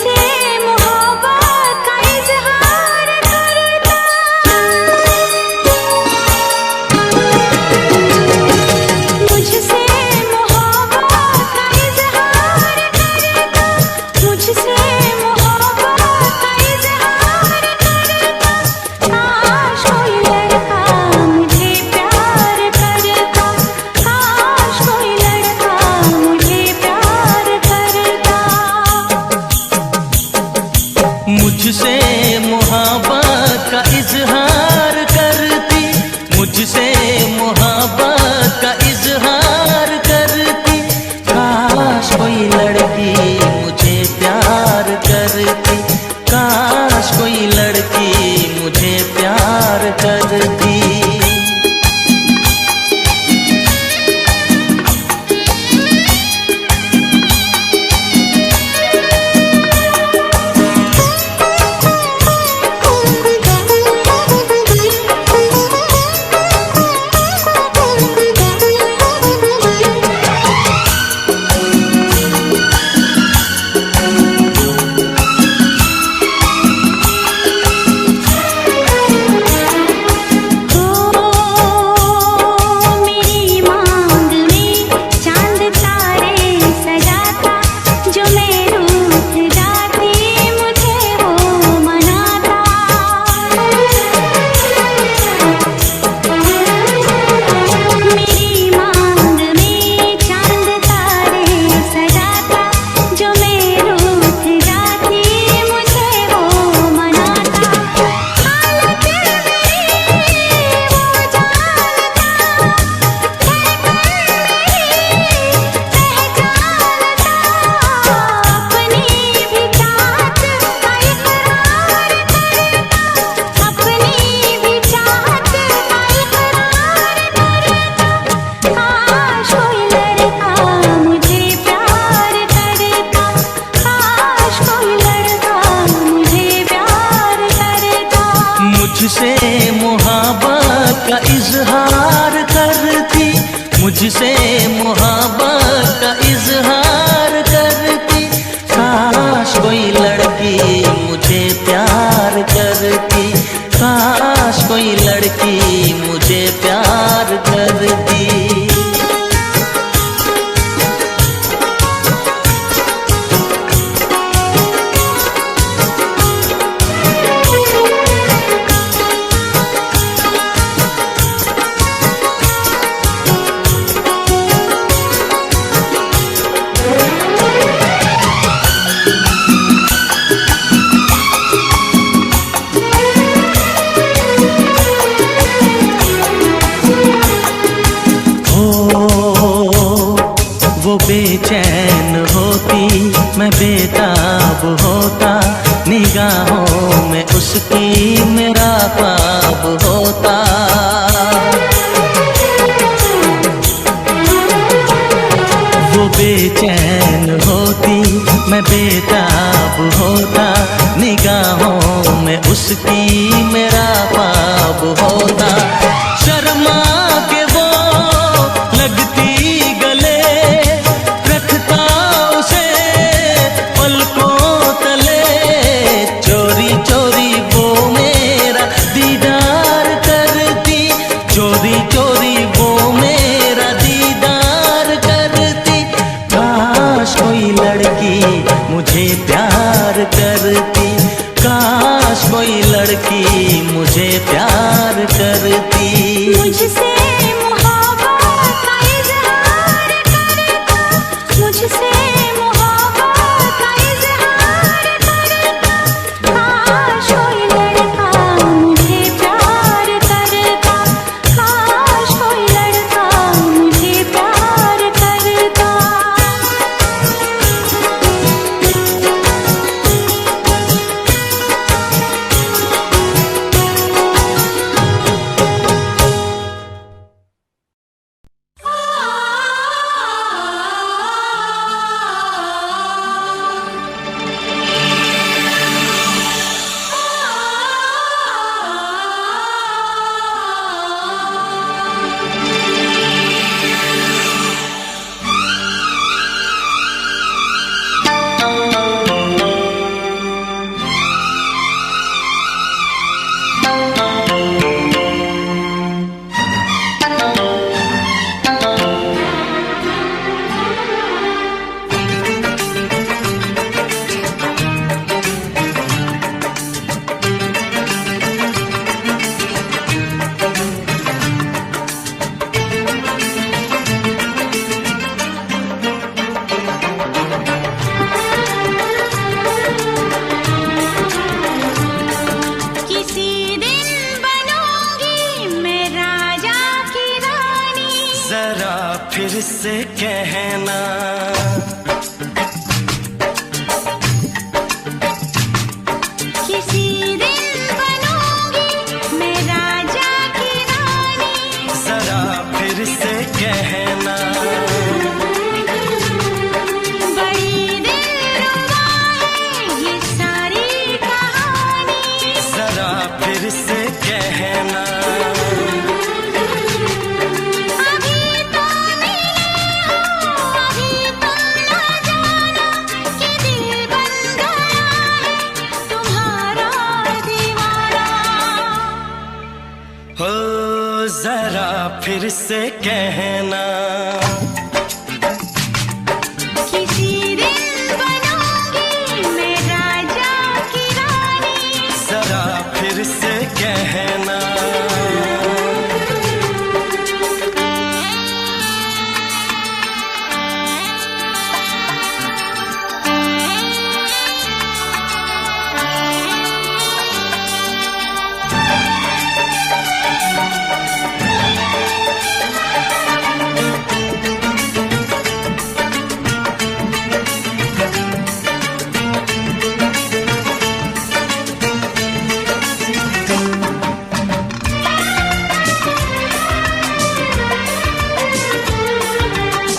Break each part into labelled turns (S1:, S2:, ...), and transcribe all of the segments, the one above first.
S1: मुझसे मोहब्बत का इजहार करता, मुझसे मोहब्बत का इजहार करता, मुझसे मोहब्बत का इजहार करता। काश कोई लड़का मुझे प्यार करता, काश कोई लड़का मुझे प्यार करता।
S2: मुझसे मोहब्बत का इजहार करती, मुझसे मोहब्बत का इजहार करती। काश कोई लड़की मुझे प्यार करती, काश कोई लड़की मुझे प्यार करती। मुझसे मोहब्बत का इजहार करती, मुझसे मोहब्बत का इजहार करती। काश कोई लड़की मुझे प्यार करती, काश कोई लड़की मुझे प्यार करती। वो बेचैन होती, मैं बेताब होता, निगाहों में उसकी मेरा ख्वाब होता। वो बेचैन होती, मैं बेताब होता, निगाहों में उसकी मेरा ख्वाब होता। शर्मा के वो लगती गले, रखता उसे पलकों तले, चोरी चोरी वो मेरा दीदार करती, चोरी चोरी वो मेरा दीदार करती। काश कोई लड़की मुझे प्यार से कहना।
S1: किसी दिन बनूंगी मैं राजा की रानी,
S2: जरा फिर से कहना।
S1: बड़ी दिलरुबा है ये सारी कहानी,
S2: जरा फिर से कहना।
S1: अभी तो मिले हो, अभी तुम ना जाना कि दिल बन गया है तुम्हारा दीवाना।
S2: हो जरा फिर से कहना।
S1: किसी दिन बनूंगी मैं राजा की रानी,
S2: जरा फिर से कहना।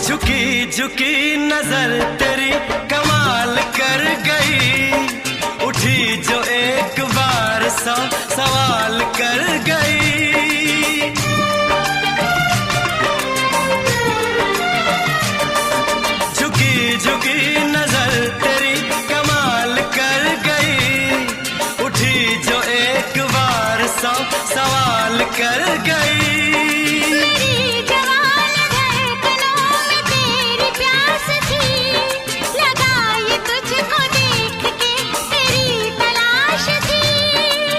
S2: झुकी झुकी नजर तेरी कमाल कर गई, उठी जो एक बार सौ सवाल कर गई। झुकी झुकी नजर तेरी कमाल कर गई, उठी जो एक बार सौ सवाल कर गई।
S1: मेरी जवान धड़कनों में तेरी प्यास थी, लगाई तुझको देख के तेरी तलाश थी।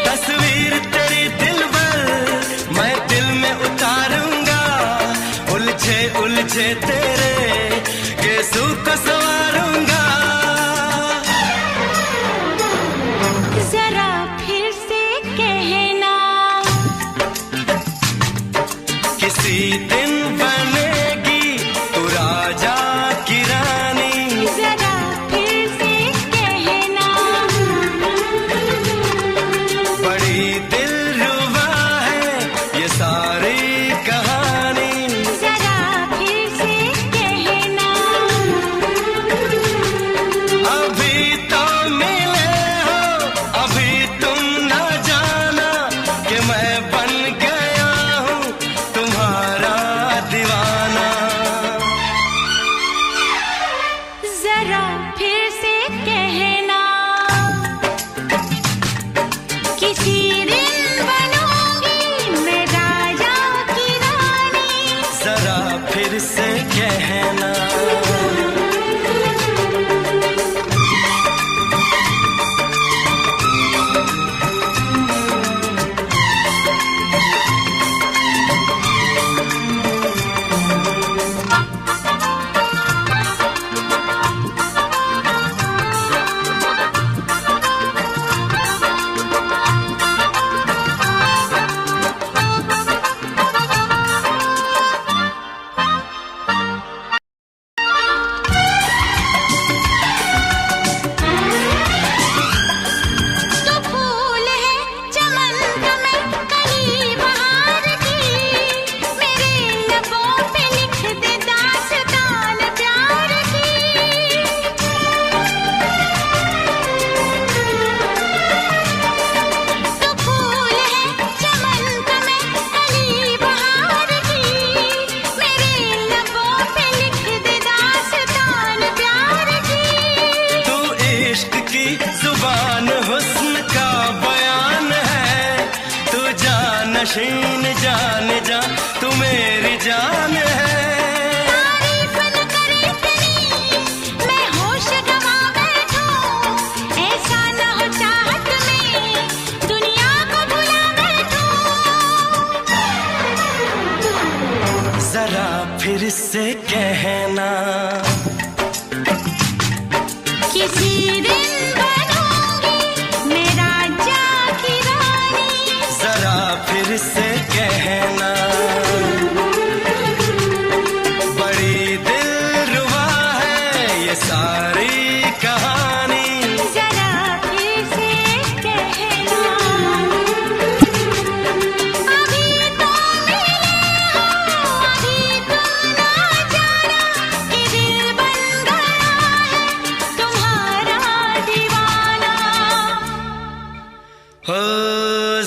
S2: तस्वीर तेरी दिल भर मैं दिल में उतारूंगा, उलझे उलझे तेरे गेसू को संवारूंगा।
S1: जरा फिर से कहना,
S2: किसी दिन बनेगी तू राजा की रानी,
S1: जरा फिर से कहना।
S2: बड़ी दिलरुबा है ये सारी कहानी।
S1: जरा फिर से कहना,
S2: अभी तो मिले हो, अभी तुम न जाना कि मैं बन गया हूँ तुम्हारा दीवाना।
S1: जरा फिर से कहना, किसी दिन बनूंगी मैं राजा की रानी,
S2: जरा फिर से कहना।
S1: तो फूल है चमन का मैं कली बहार की, मेरे लबों पे लिख दे दास्तान प्यार की। तो फूल है चमन का मैं कली बहार की, मेरे लबों पे लिख दे दास्तान प्यार की।
S2: तू इश्क की जुबान हुस्न का बयान है, तू जानशीन जान जा तू मेरी जान है।
S1: तारीफ न करे इतनी मैं होश गवा बैठूं, ऐसा न हो चाहत में दुनिया को भुला बैठूं।
S2: जरा फिर से कहना,
S1: किसी दिन बनूंगी मैं राजा की रानी,
S2: जरा फिर से कहना। बड़ी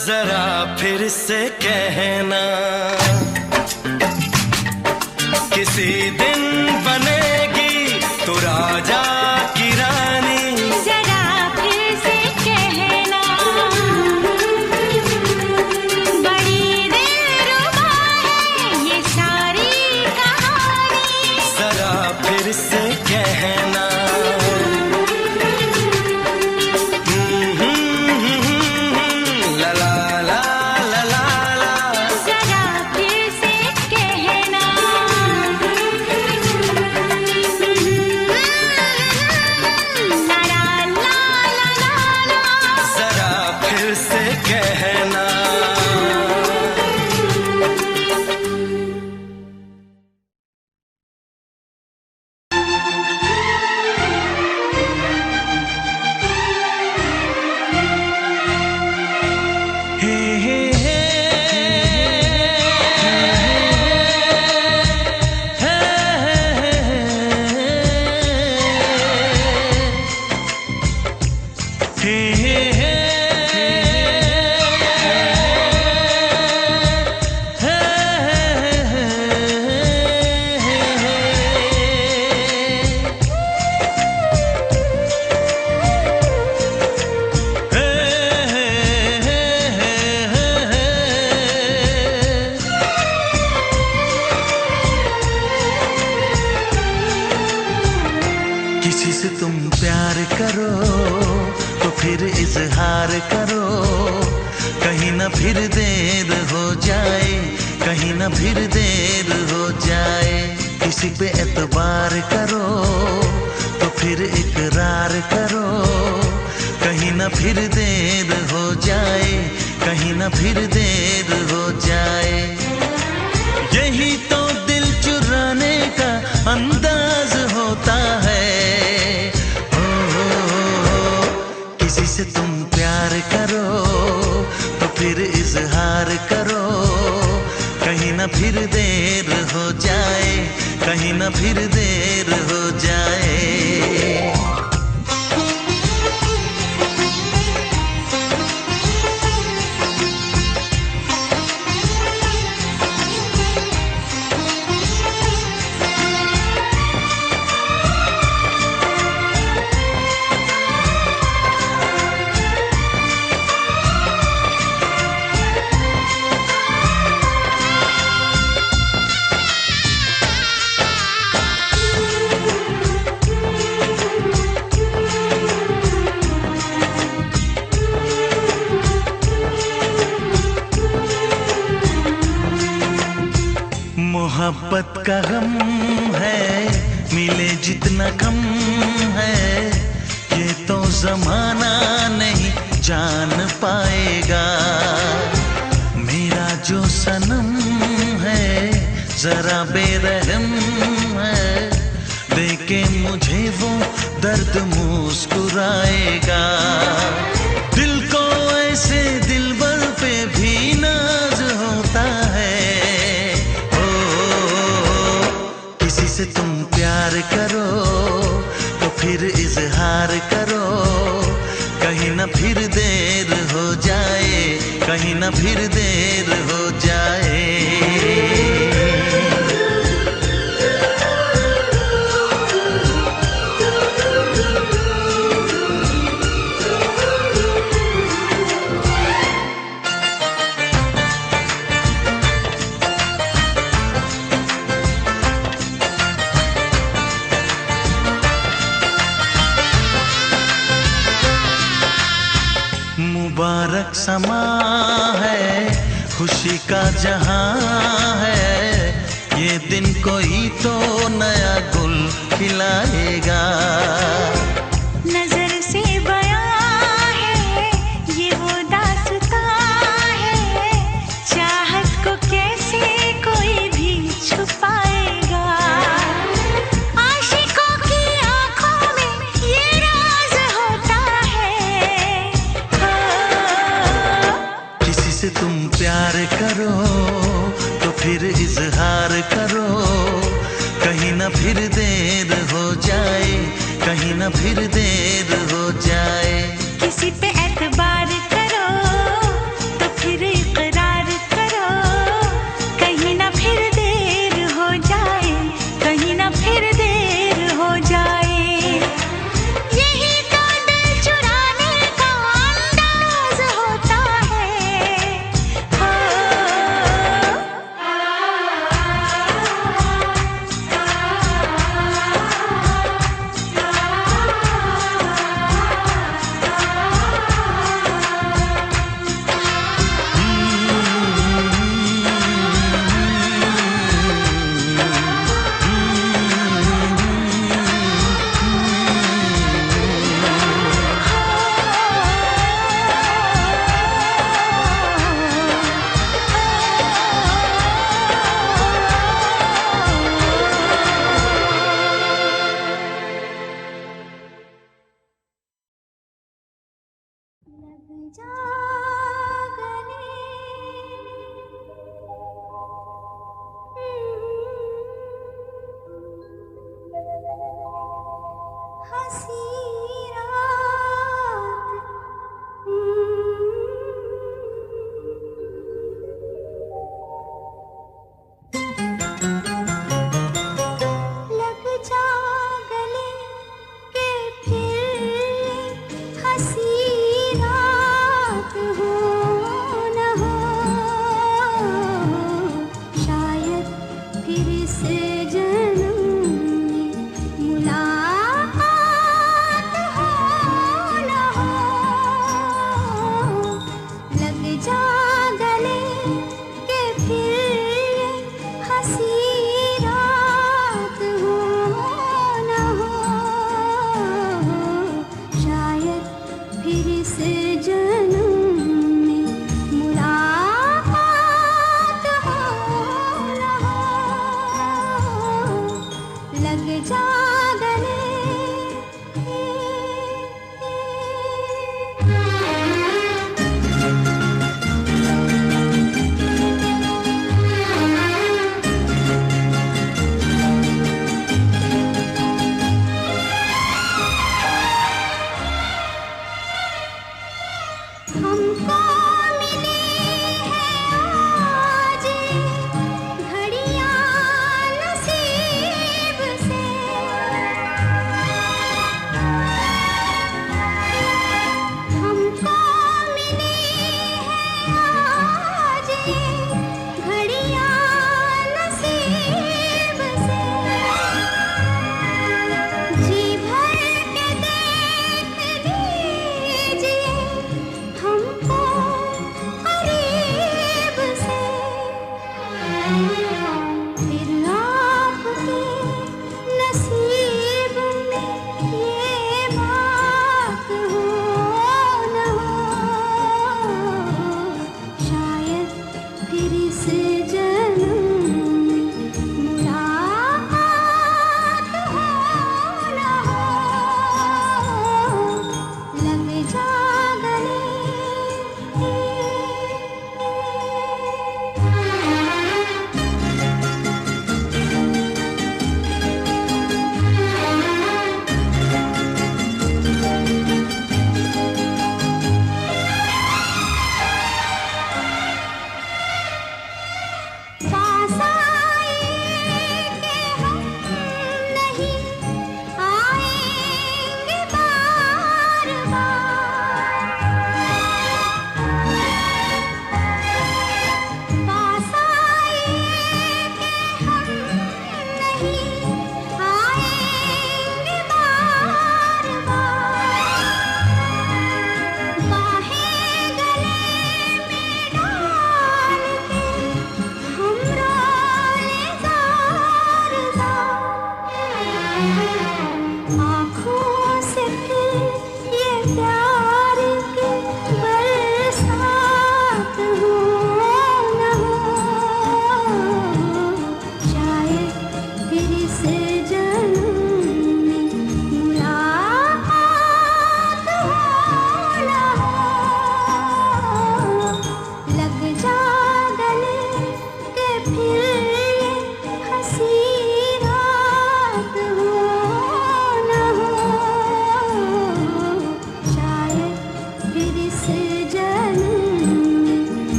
S2: जरा फिर से कहना, किसी दिन बनेगी तू राजा की रानी।
S1: जरा फिर से कहना, बड़ी दिलरुबा है ये सारी कहानी।
S2: जरा फिर से कहना, ला ला ला ला ला ला।
S1: जरा फिर से कहना, ला ला ला ला ला।
S2: जरा फिर से कहना। हे हे हे किसी से तुम प्यार करो तो फिर इजहार करो, कहीं ना फिर देर हो जाए, कहीं ना फिर देर हो जाए। किसी पे एतबार करो तो फिर इकरार करो, कहीं ना फिर देर हो जाए, कहीं ना फिर देर हो जाए। यही तो दिल चुराने का अंदाज होता है। किसी से तुम प्यार करो तो फिर इजहार करो, कहीं ना फिर देर हो जाए, कहीं ना फिर देर हो जाए। मोहब्बत का गम है, मिले जितना कम है, ये तो जमाना नहीं जान पाएगा। मेरा जो सनम है जरा बेरहम है, देखे मुझे वो दर्द मुस्कुराएगा। दिल को ऐसे दिलबर पे भी नाज होता है। किसी से तुम प्यार करो तो फिर इजहार करो, कहीं ना फिर देर हो जाए, कहीं ना फिर देर हो जाए। मुबारक समा है, खुशी का जहां है, ये दिन कोई तो नया गुल खिलाएगा।
S1: नजर से बयां है ये वो दास्तां है, चाहत को कैसे कोई भी छुपाएगा। आशिकों की आंखों में ये राज होता है।
S2: किसी से तुम प्यार करो तो फिर इजहार करो, कहीं ना फिर देर हो जाए, कहीं ना फिर देर हो जाए।
S1: किसी पे एतबार करो तो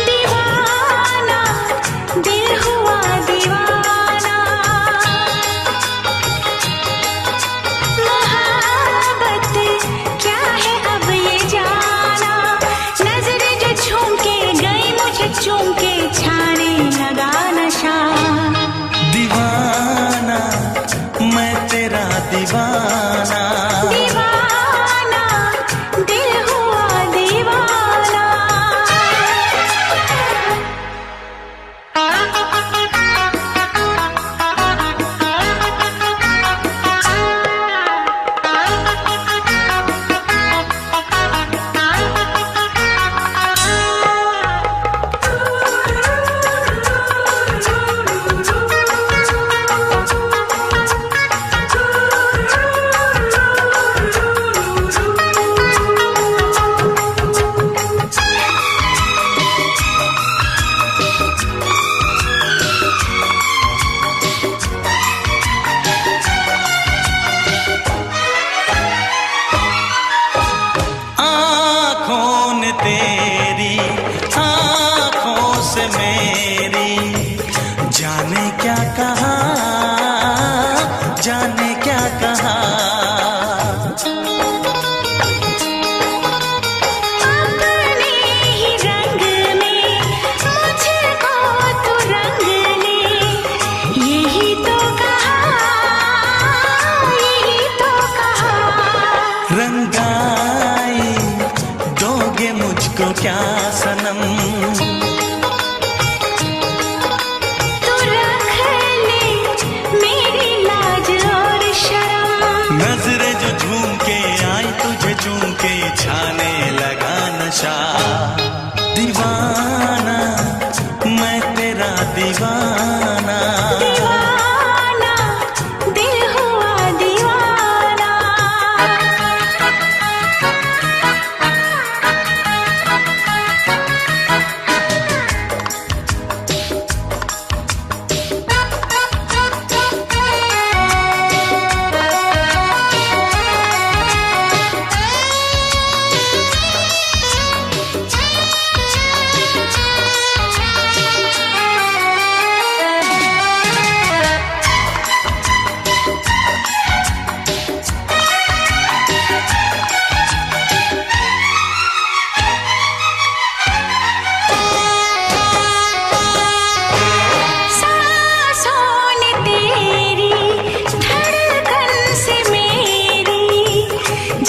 S1: दीवाना दिल हुआ दीवाना।
S2: दीवाना,
S1: दीवाना दिल हुआ दीवाना।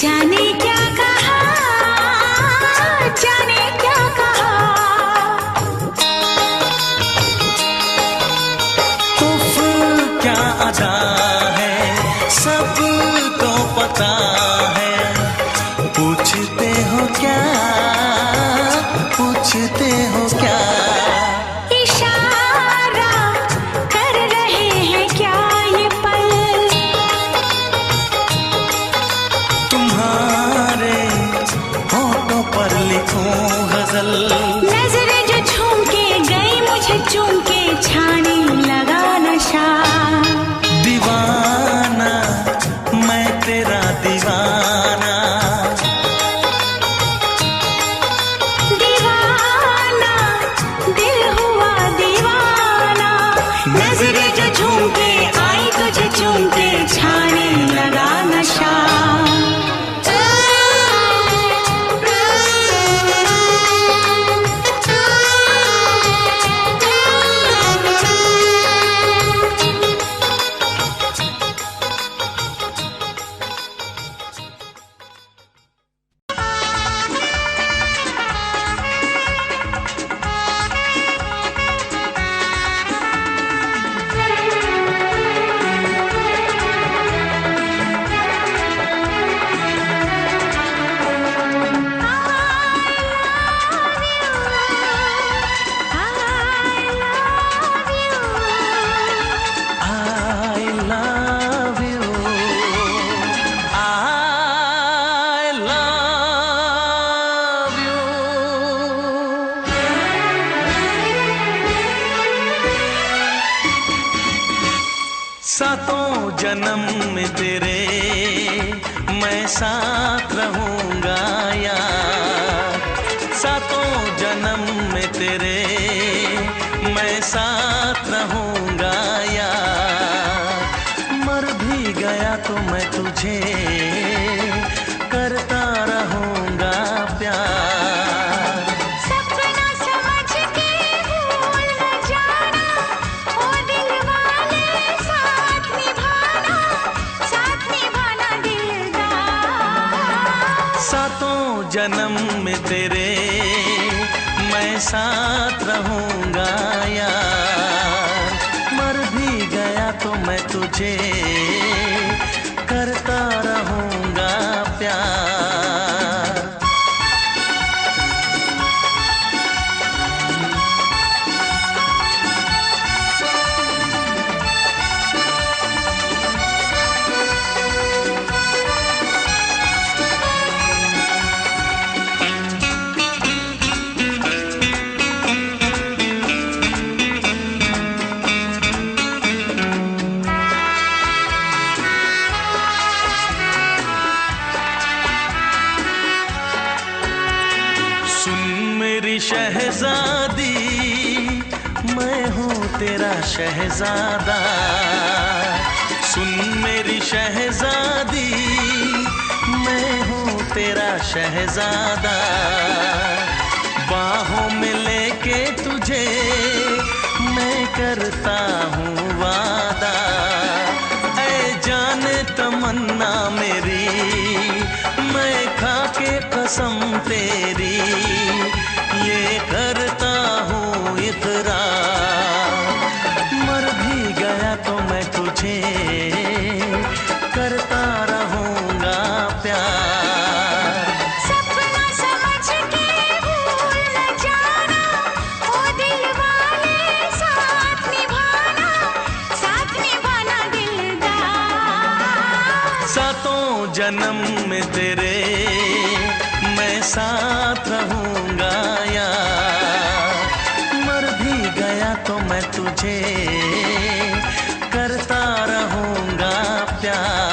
S1: जाने क्या कहा, जाने क्या कहा।
S2: उफ क्या अदा है, सबको पता है। पूछते हो क्या, पूछते हो क्या।
S1: इशारा कर रहे हैं क्या ये पल,
S2: तुम्हारे होठों पर लिखूं गजल।
S1: नजरें जो झूम के गई मुझे चूम के छाने लगा नशा।
S2: दीवाना मैं तेरा दीवाना,
S1: दीवाना दिल हुआ दीवाना। नजरें जो झूम के आई तुझे चूम के छाने लगा नशा।
S2: सातों जन्म में तेरे मैं साथ रहूंगा यार। सातों जन्म में तेरे मैं साथ रहूंगा यार। मर भी गया तो मैं तुझे करता रहूंगा प्यार।
S1: सपना समझ के भूल न जाना, ओ दिल वाले साथ निभाना दिलदार।
S2: सातों जन्म में तेरे मैं साथ रहूंगा यार। मर भी गया तो मैं तुझे करता रहूंगा प्यार। शहजादी मैं हूँ तेरा शहजादा। सुन मेरी शहजादी मैं हूँ तेरा शहजादा। बाहों में लेके तुझे मैं करता हूँ वादा। ऐ जाने तमन्ना मेरी मैं खा के कसम तेरी ये करता हूँ इकरार। मर भी गया तो मैं तुझे करता रहूँगा प्यार।
S1: सपना समझ के भूल न जाना, ओ दिल वाले साथ
S2: जन्म में तेरे मैं साथ रहूंगा यार। मर भी गया तो मैं तुझे करता रहूंगा प्यार।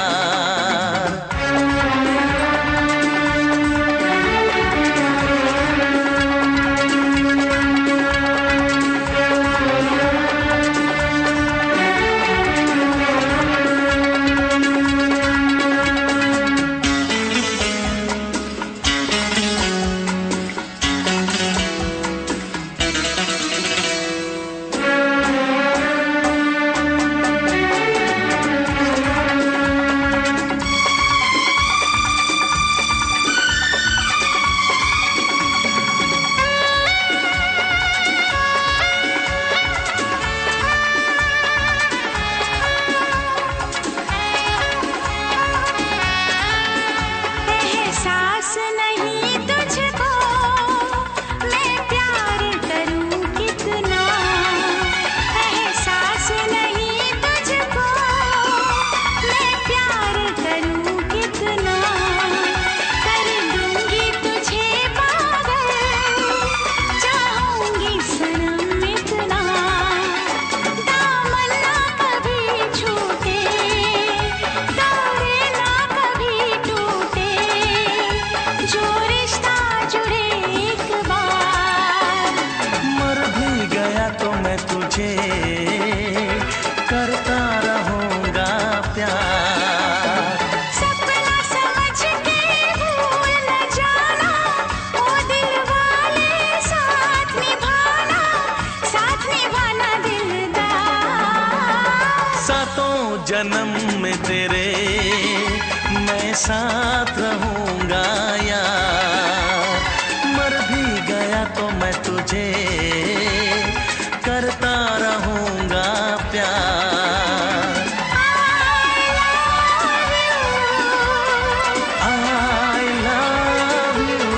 S2: करता रहूंगा प्यार।
S1: सपना समझ के भूल न जाना, ओ दिल वाले साथ निभाना दिलदार।
S2: सातों जन्म में तेरे मैं साथ रहूंगा यार। मर भी गया तो मैं तुझे करता रहूंगा प्यार। I love you।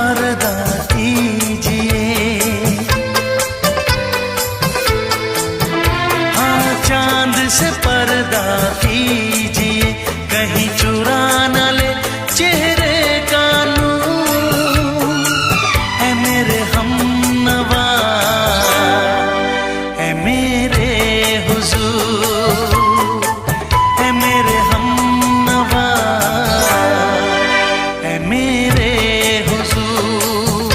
S2: पर्दा कीजिए, हाँ चांद से पर्दा कीजिए, कहीं चुरा न ले चेहरे का नूर। ऐ मेरे हमनवा, ऐ मेरे हुजूर, ऐ मेरे हमनवा, ऐ मेरे हुजूर।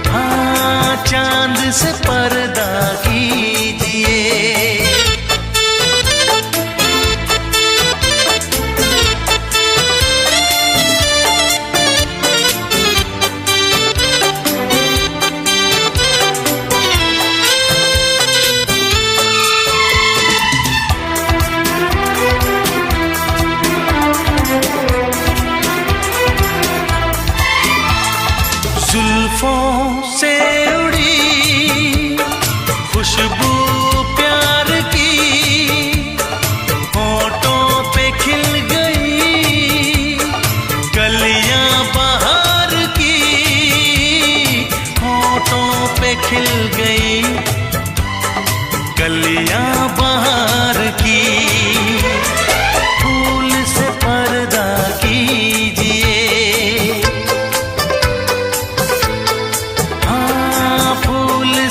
S2: हाँ चांद से पर्दा कीजिए। जुल्फों से उड़ी खुशबू प्यार की, होठों पे खिल गई कलियां बहार की, होठों पे खिल गई कलियां बहार की। फूल से पर्दा कीजिए,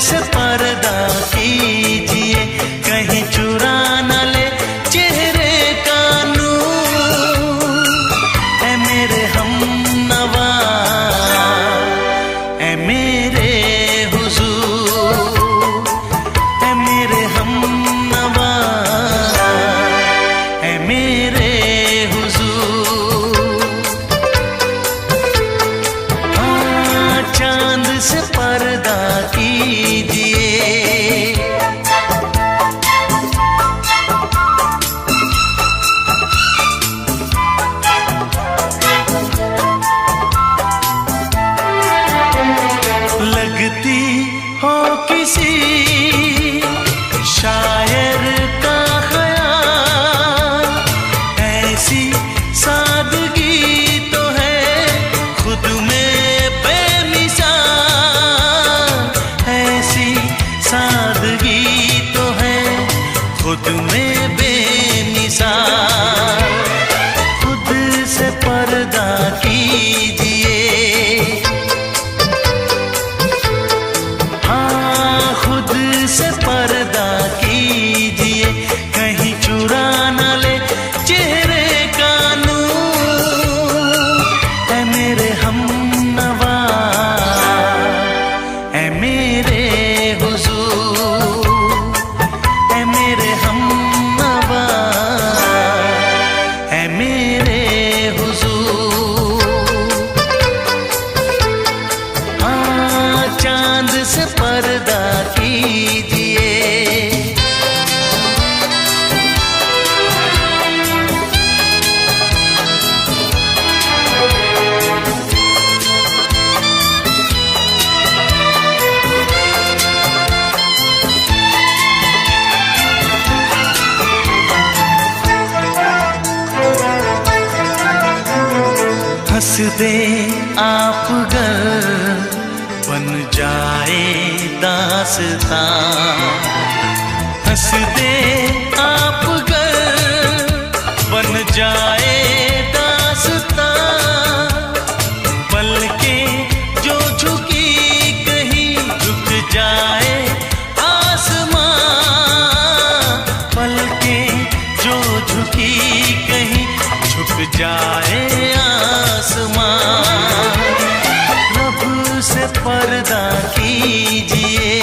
S2: से पर्दा कीजिए, कहीं चुरा न ले चेहरे का नूर। ऐ मेरे हमनवा, ऐ मेरे हुजूर, ऐ मेरे हमनवा, ऐ मेरे हुजूर। हाँ चांद से पर्दा कीजिए। लगती हो किसी शायर का ख्याल, ऐसी सादगी तो है खुद में बेमिसाल, ऐसी सादगी तो है खुद में बेमिसाल। खुद से पर्दा कीजिए, हाँ खुद से पर्दा कीजिए, कहीं चुरा न ले चेहरे का नूर। ऐ मेरे हमनवा, ऐ मेरे हुजूर, ऐ मेरे हमनवा, ऐ मेरे हुजूर। हाँ चांद से पर्दा कीजिए। हंस दे आप गर बन जाए दास्तां, हंस दे आप गर बन जाए दास्तां। पलकें जो झुकी कहीं झुक जाए आसमां, पलकें जो झुकी कहीं झुक जाए आसमां। रब से पर्दा कीजिए,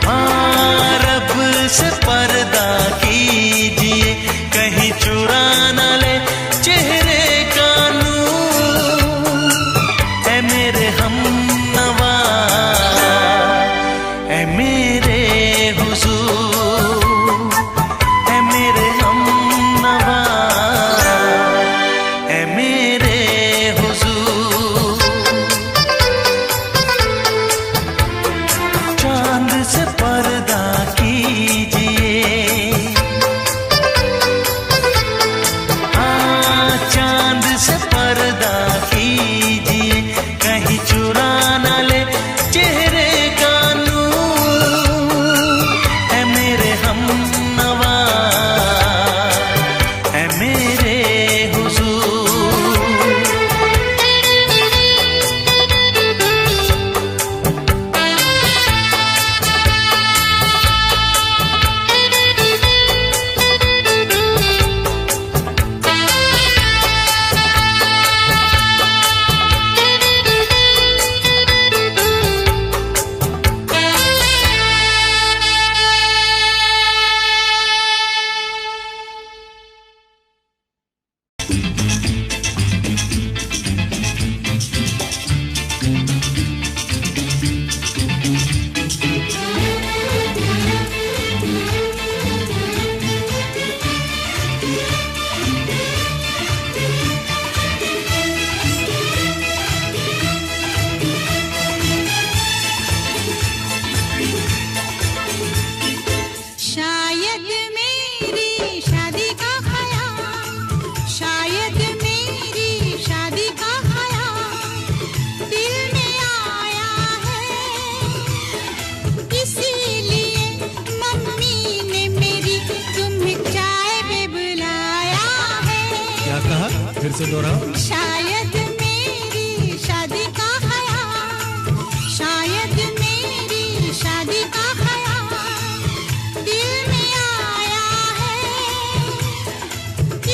S2: हाँ रब से पर्दा कीजिए, कहीं चुरा न ले चेहरे का नूर। ऐ मेरे हमनवा, ऐ मेरे हुजूर, ऐ मेरे हम
S3: फिर से दोहराओ।
S1: शायद मेरी शादी का ख्याल, शायद मेरी शादी का ख्याल दिल में आया है,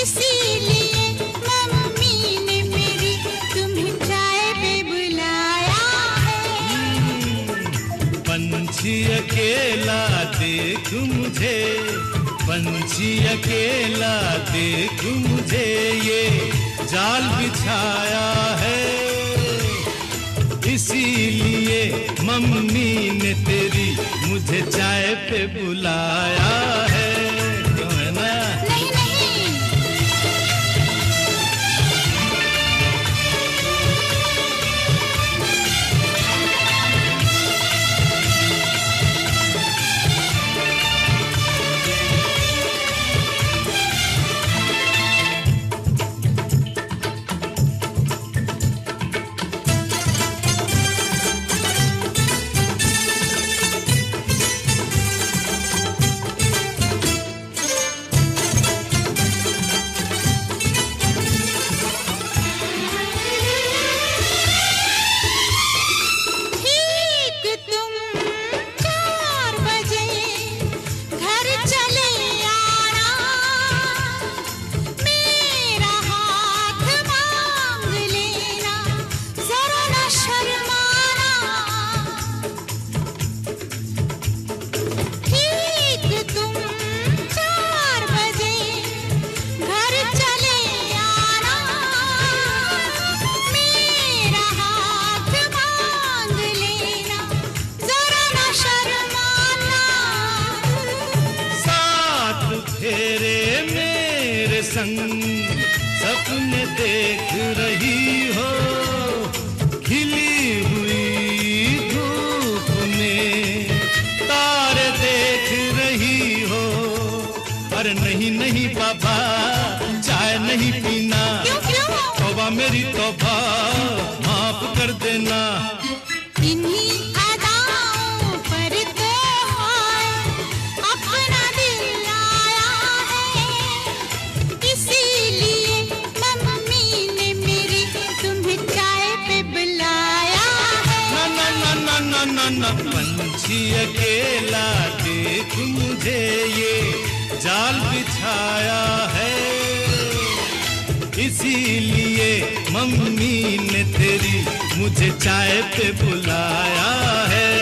S1: इसीलिए मम्मी ने मेरी तुम्हें चाय पे बुलाया है।
S2: पंछी अकेला देख मुझे, पंछी अकेला देख मुझे, ये जाल बिछाया है, इसीलिए मम्मी ने तेरी मुझे चाय पे बुलाया है। क्यों है ना?
S1: नहीं नहीं,
S2: सपने देख रही हो, खिली हुई धूप में तारे देख रही हो। अरे नहीं नहीं बाबा, चाय नहीं पीना।
S1: क्यों क्यों?
S2: तौबा मेरी तौबा, माफ कर देना।
S1: इन्हीं अदाओं पर तो अपना दिल आया है, इसीलिए मम्मी ने मेरी तुम्हें चाय पे बुलाया है।
S2: ना ना ना ना ना ना, पंछी अकेला देख मुझे, ये जाल बिछाया है, इसीलिए मम्मी ने तेरी मुझे चाय पे बुलाया है।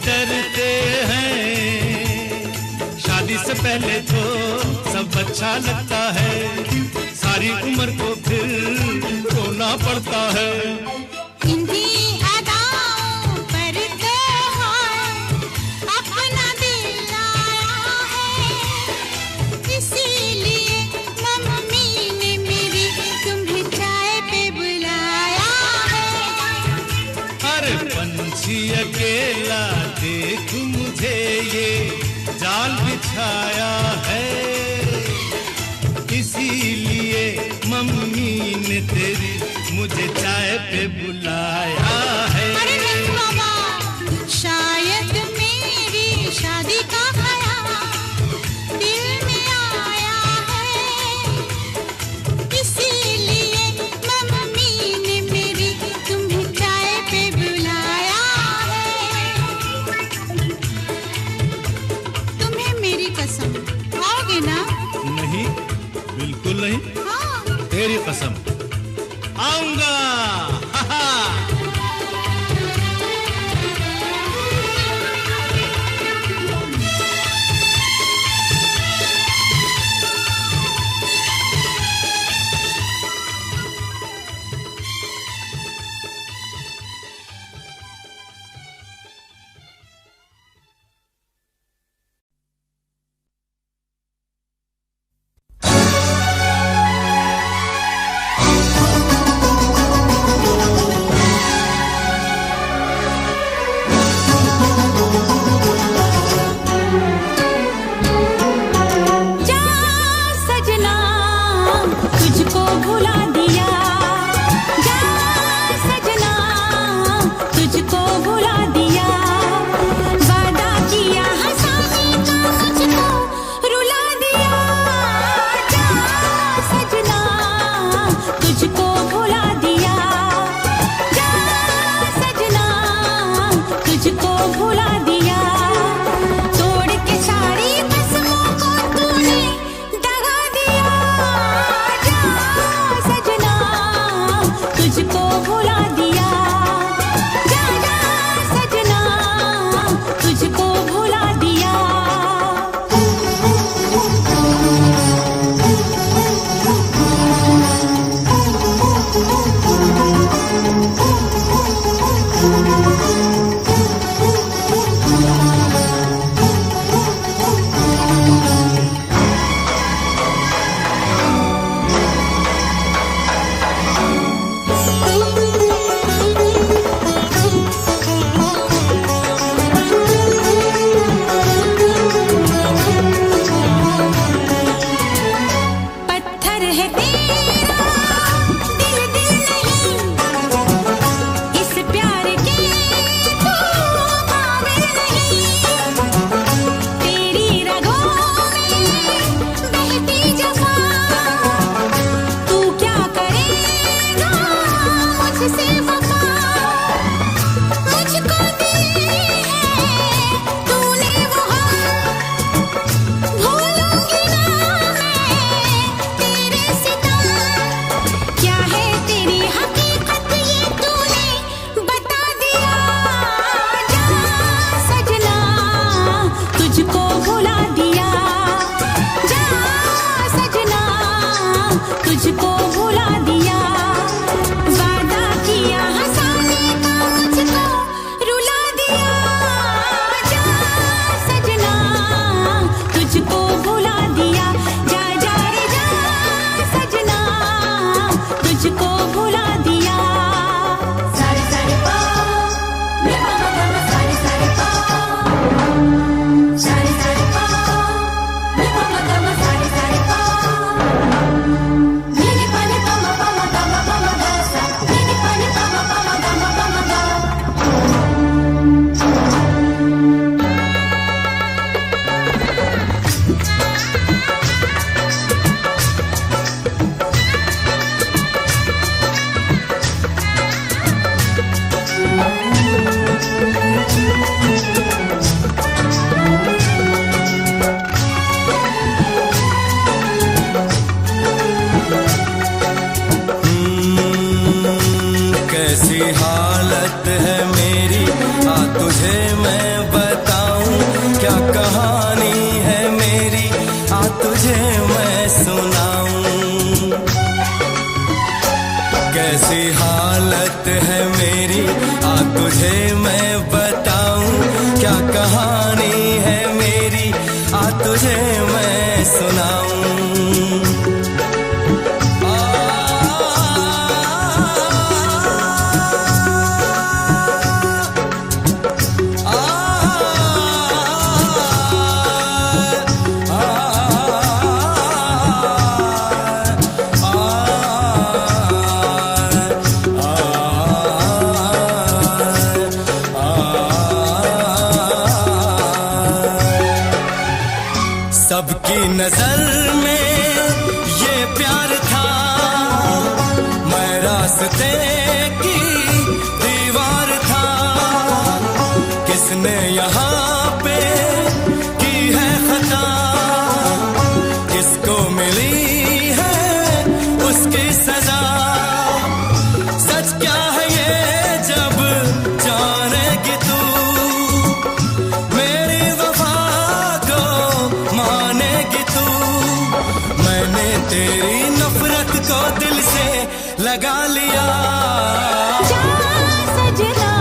S2: डरते हैं, शादी से पहले तो सब अच्छा लगता है, सारी उम्र को फिर रोना पड़ता है।
S1: इन्हीं अदाओं पर तो अपना दिल आया है, इसीलिए मम्मी ने मेरी तुम्हें चाय पे बुलाया है।
S2: अरे पंछी अकेला देख मुझे, ये जाल बिछाया है, इसीलिए मम्मी ने तेरी मुझे चाय पे बुलाया है।
S1: अरे नहीं बाबा, शायद मेरी शादी का ख्याल दिल में आया आओगे ना?
S3: नहीं, बिल्कुल नहीं।
S1: हाँ।
S3: तेरी कसम, आऊंगा। हा हा।
S4: सबकी नजर में ये प्यार था, मैं रास्ते की दीवार था। किसने यहाँ पे की है खता, तेरी नफरत को दिल से लगा लिया।
S1: जा सजना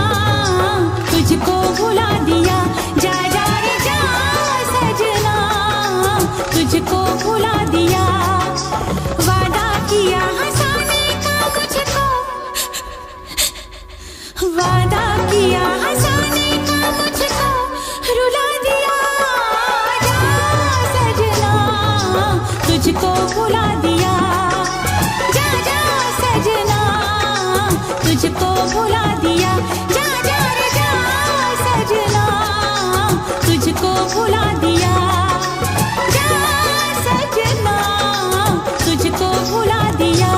S1: तुझको भुला दिया, जा जा रे जा सजना तुझको भुला दिया। वादा किया हंसाने का मुझको, वादा किया हंसाने का मुझको रुला दिया। जा सजना तुझको भुला दिया, जा जा सजना तुझको भुला दिया। जा जा रे जा सजना तुझको भुला दिया, जा सजना तुझको भुला दिया।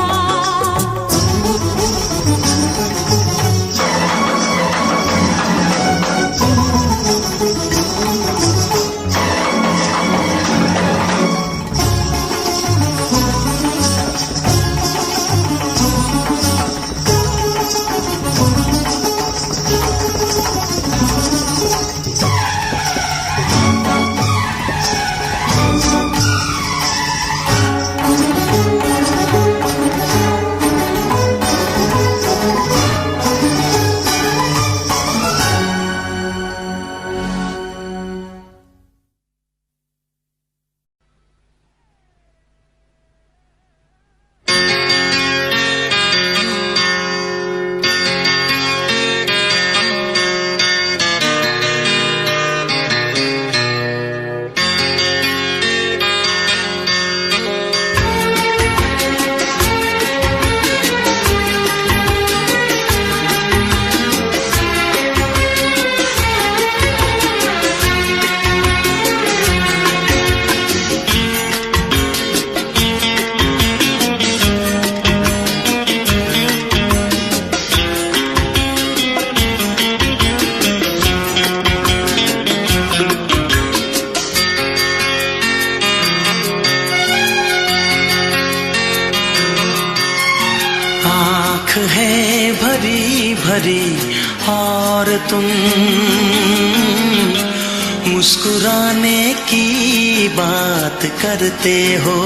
S2: आँख है भरी भरी और तुम मुस्कुराने की बात करते हो।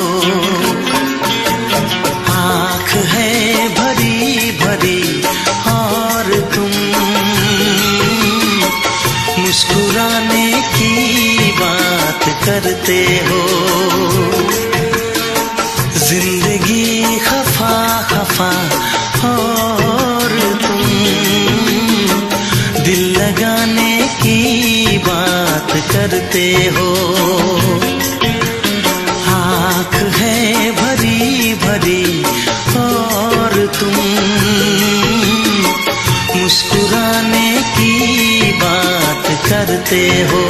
S2: आँख है भरी भरी और तुम मुस्कुराने की बात करते हो। जिंदगी खफा खफा और तुम दिल लगाने की बात करते हो। आँख है भरी भरी और तुम मुस्कुराने की बात करते हो।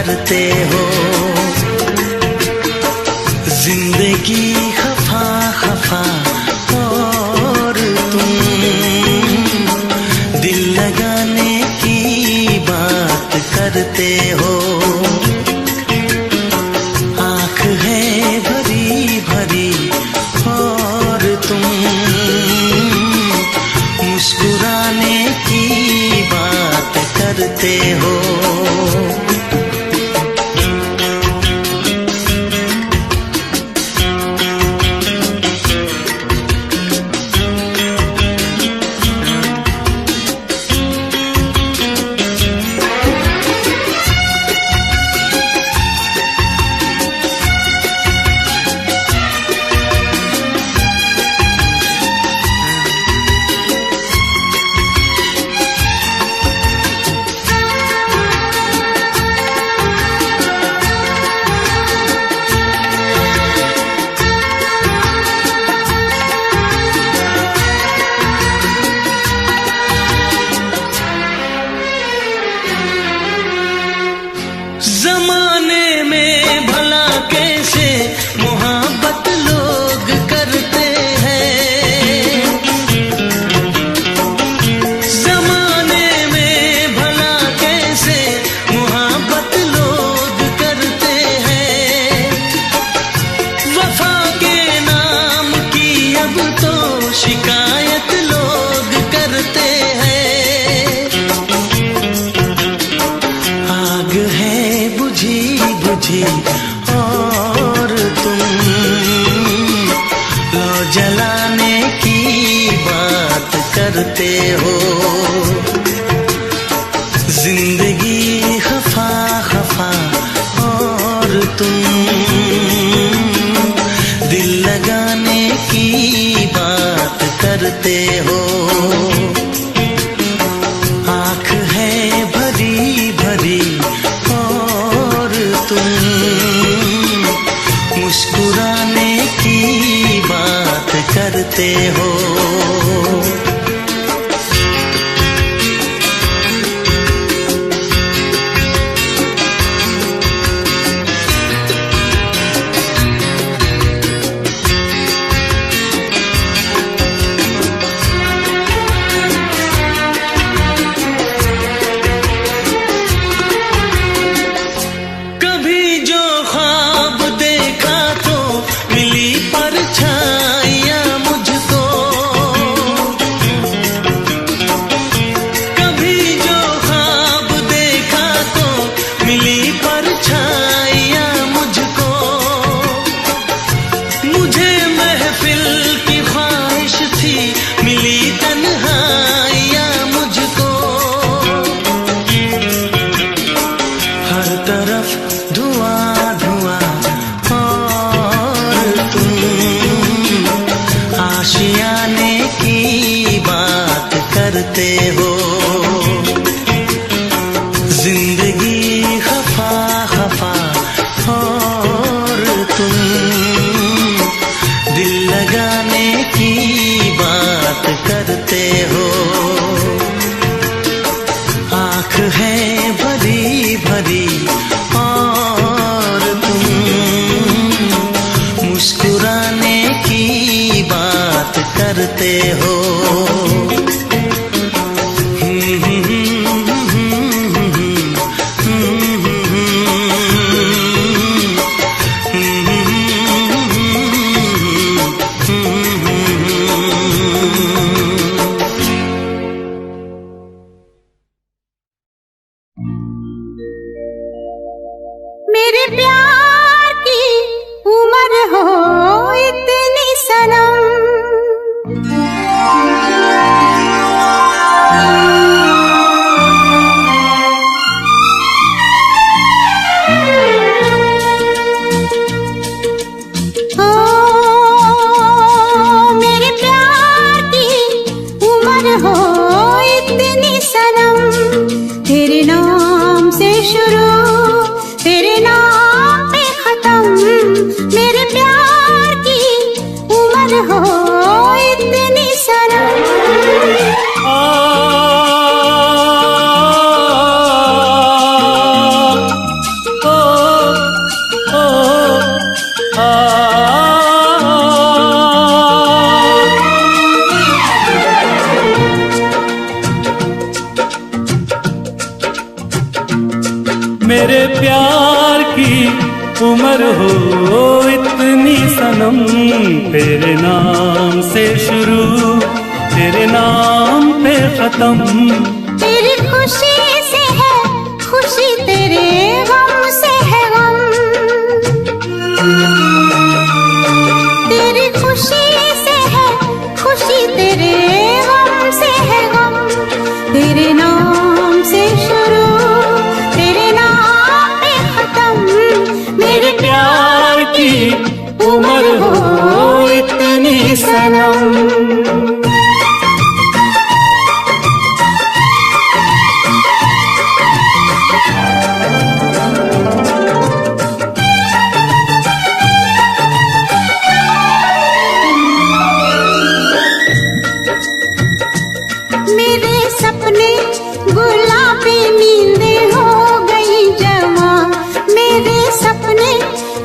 S2: करते हो। जिंदगी खफा खफा और तुम दिल लगाने की बात करते हो। आँख है भरी भरी और करते हो।
S5: जमाने में भला कैसे मोहब्बत लोग करते हैं, जमाने में भला कैसे मोहब्बत लोग करते हैं। वफा के नाम की अब तो शिकायत लोग करते हैं। आग है बुझी बुझी और तुम लो जलाने की बात करते हो। जिंदगी खफा खफा और तुम दिल लगाने की बात करते हो। आँख है भरी भरी और तुम मुस्कुराने की बात करते हो। कभी जो ख्वाब देखा तो मिली परछाइयाँ मुझको, कभी जो ख्वाब देखा तो मिली परछाइयाँ मुझको। मुझे महफिल की ख्वाहिश थी मिली तन्हाइयाँ मुझको। हर तरफ धुआं धुआं और तुम आशियाने की बात करते हो। जिंदगी खफा खफा और तुम दिल लगाने की बात करते हो। आँख है भरी भरी और तुम मुस्कुराने की बात करते हो।
S1: मेरे प्यार की उम्र हो इतनी सनम, ओ मेरे प्यार की उम्र हो इतनी सनम। तेरे नाम से शुरू तेरे नाम पे खत्म, मेरे प्यार की उम्र हो इतनी सनम।
S5: मेरे प्यार की उम्र हो इतनी सनम। तेरे नाम से शुरू तेरे नाम पे खत्म,
S1: तेरी खुशी से है खुशी से है खुशी, तेरे गम से है गम। तेरे नाम से शुरू, तेरे नाम पे खत्म। मेरे
S5: प्यार की उम्र हो इतनी सनम।
S1: मेरे सपने गुलाबी नींदें हो गई जवां। मेरे सपने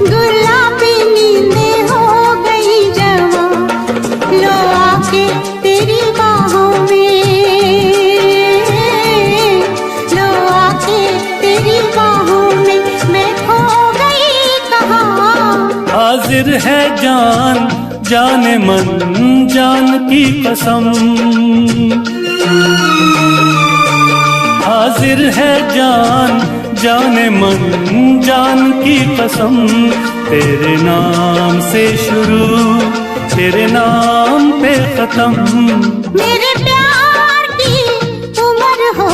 S1: गुलाबी नींदें हो गई जवां। लो आके तेरी बाहों में, लो आके तेरी बाहों में मैं खो गई कहाँ।
S5: हाजिर है जान जाने मन जान की कसम। हाजिर है जान जाने मन जान की कसम। तेरे नाम से शुरू, तेरे नाम पे खत्म।
S1: मेरे प्यार की उम्र हो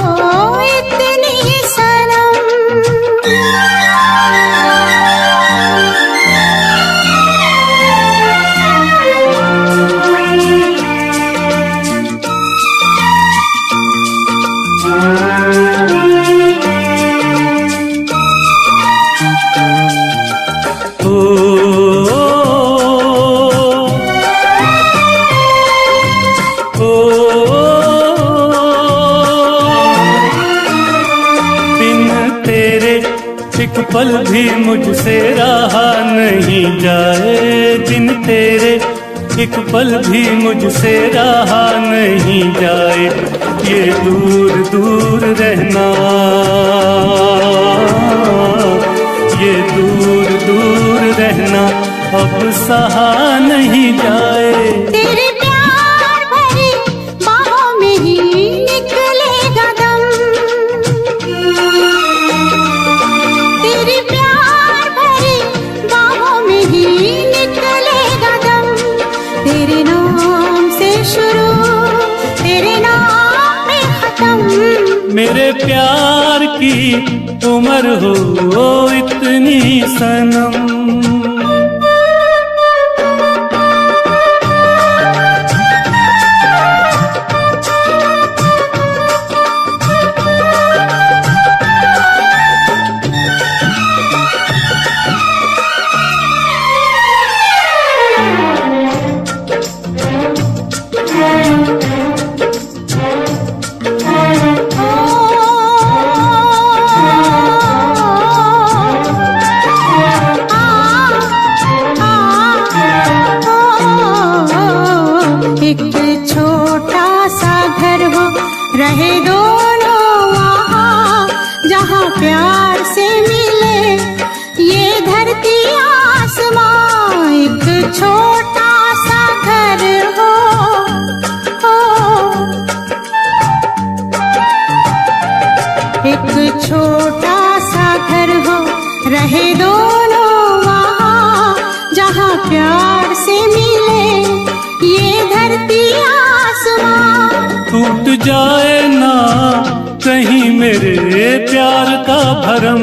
S1: इतनी सनम।
S5: एक पल भी मुझसे रहा नहीं जाए, दिन तेरे एक पल भी मुझसे रहा नहीं जाए। ये दूर दूर रहना, ये दूर दूर रहना अब सहा नहीं जाए।
S1: तेरे प्यार भरी बाहों में ही निकलेगा दम। तेरे प्यार भरी बाहों में ही निकलेगा दम। तेरे नाम से शुरू, तेरे नाम पे खत्म।
S5: मेरे प्यार की उम्र हो इतनी सनम।
S1: रहे दोनों वहाँ जहाँ प्यार से मिले ये धरती आसमां। एक छोटा सा घर हो, एक छोटा सा घर हो, रहे दोनों वहाँ जहाँ प्यार से मिले ये धरती आसमां।
S5: टूट जाए ना कहीं मेरे प्यार का भरम,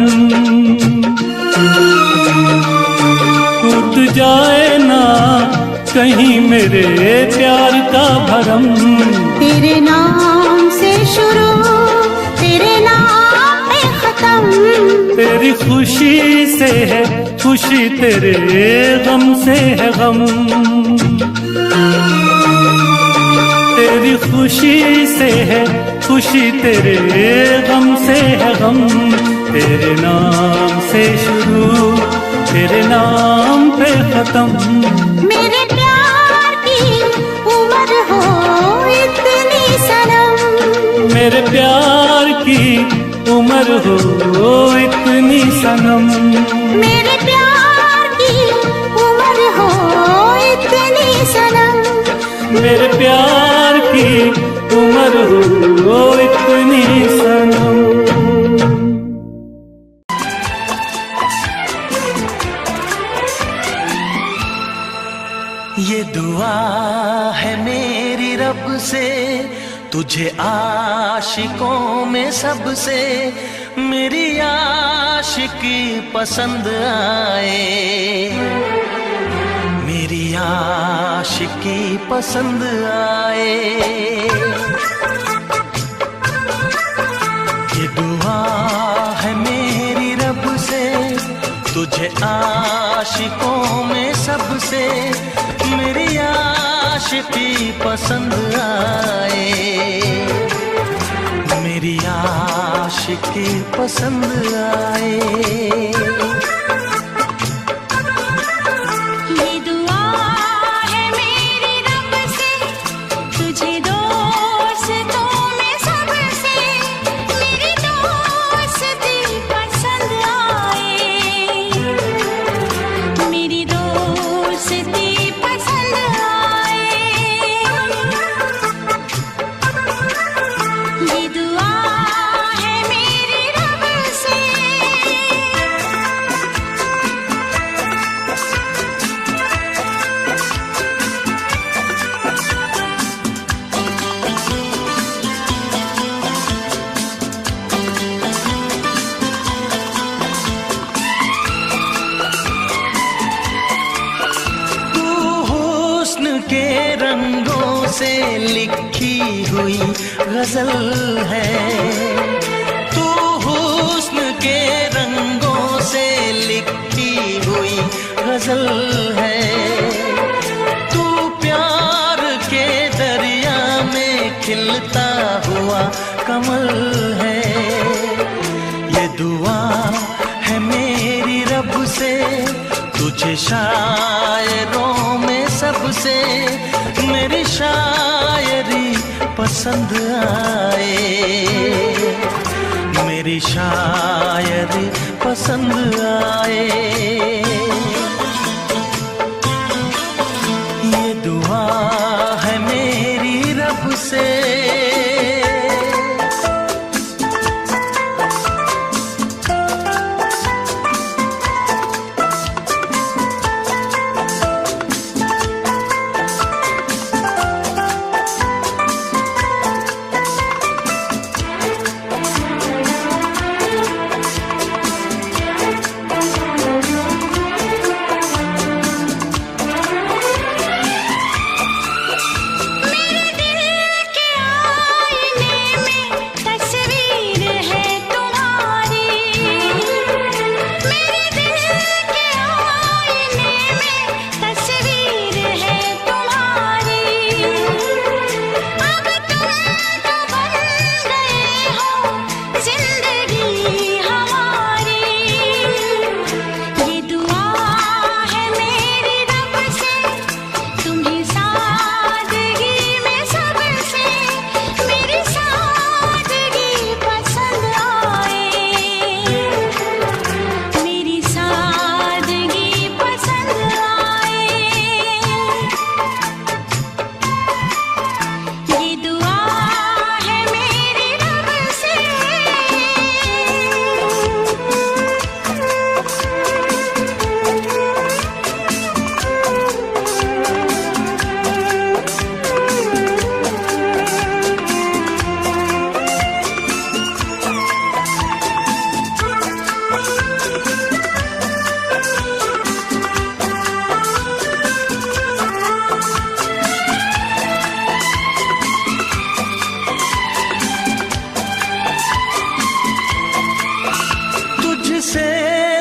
S5: टूट जाए ना कहीं मेरे प्यार का भरम।
S1: तेरे नाम से शुरू, तेरे नाम पे खत्म।
S5: तेरी खुशी से है खुशी, तेरे गम से है गम। तेरी खुशी से है खुशी, तेरे गम से है गम। तेरे नाम से शुरू, तेरे नाम पे खत्म।
S1: मेरे प्यार की उम्र हो इतनी सनम।
S5: मेरे प्यार की उम्र हो इतनी सनम।
S1: मेरे प्यार की उम्र हो इतनी सनम।
S5: मेरे प्यार की उम्र हो इतनी सनम।
S2: ये दुआ है मेरी रब से, तुझे आशिकों में सबसे मेरी आशिकी पसंद आए, मेरी आशिकी पसंद आए। ये दुआ है मेरी रब से, तुझे आशिकों में सबसे मेरी आशिकी पसंद आए, मेरी आशिकी पसंद आए। के रंगों से लिखी हुई गजल है, तू हुस्न के रंगों से लिखी हुई गजल है, तू प्यार के दरिया में खिलता हुआ कमल है। ये दुआ है मेरी रब से, तुझे शायरों में सबसे मेरी शायरी पसंद आए, मेरी शायरी पसंद आए। ये दुआ है मेरी रब से।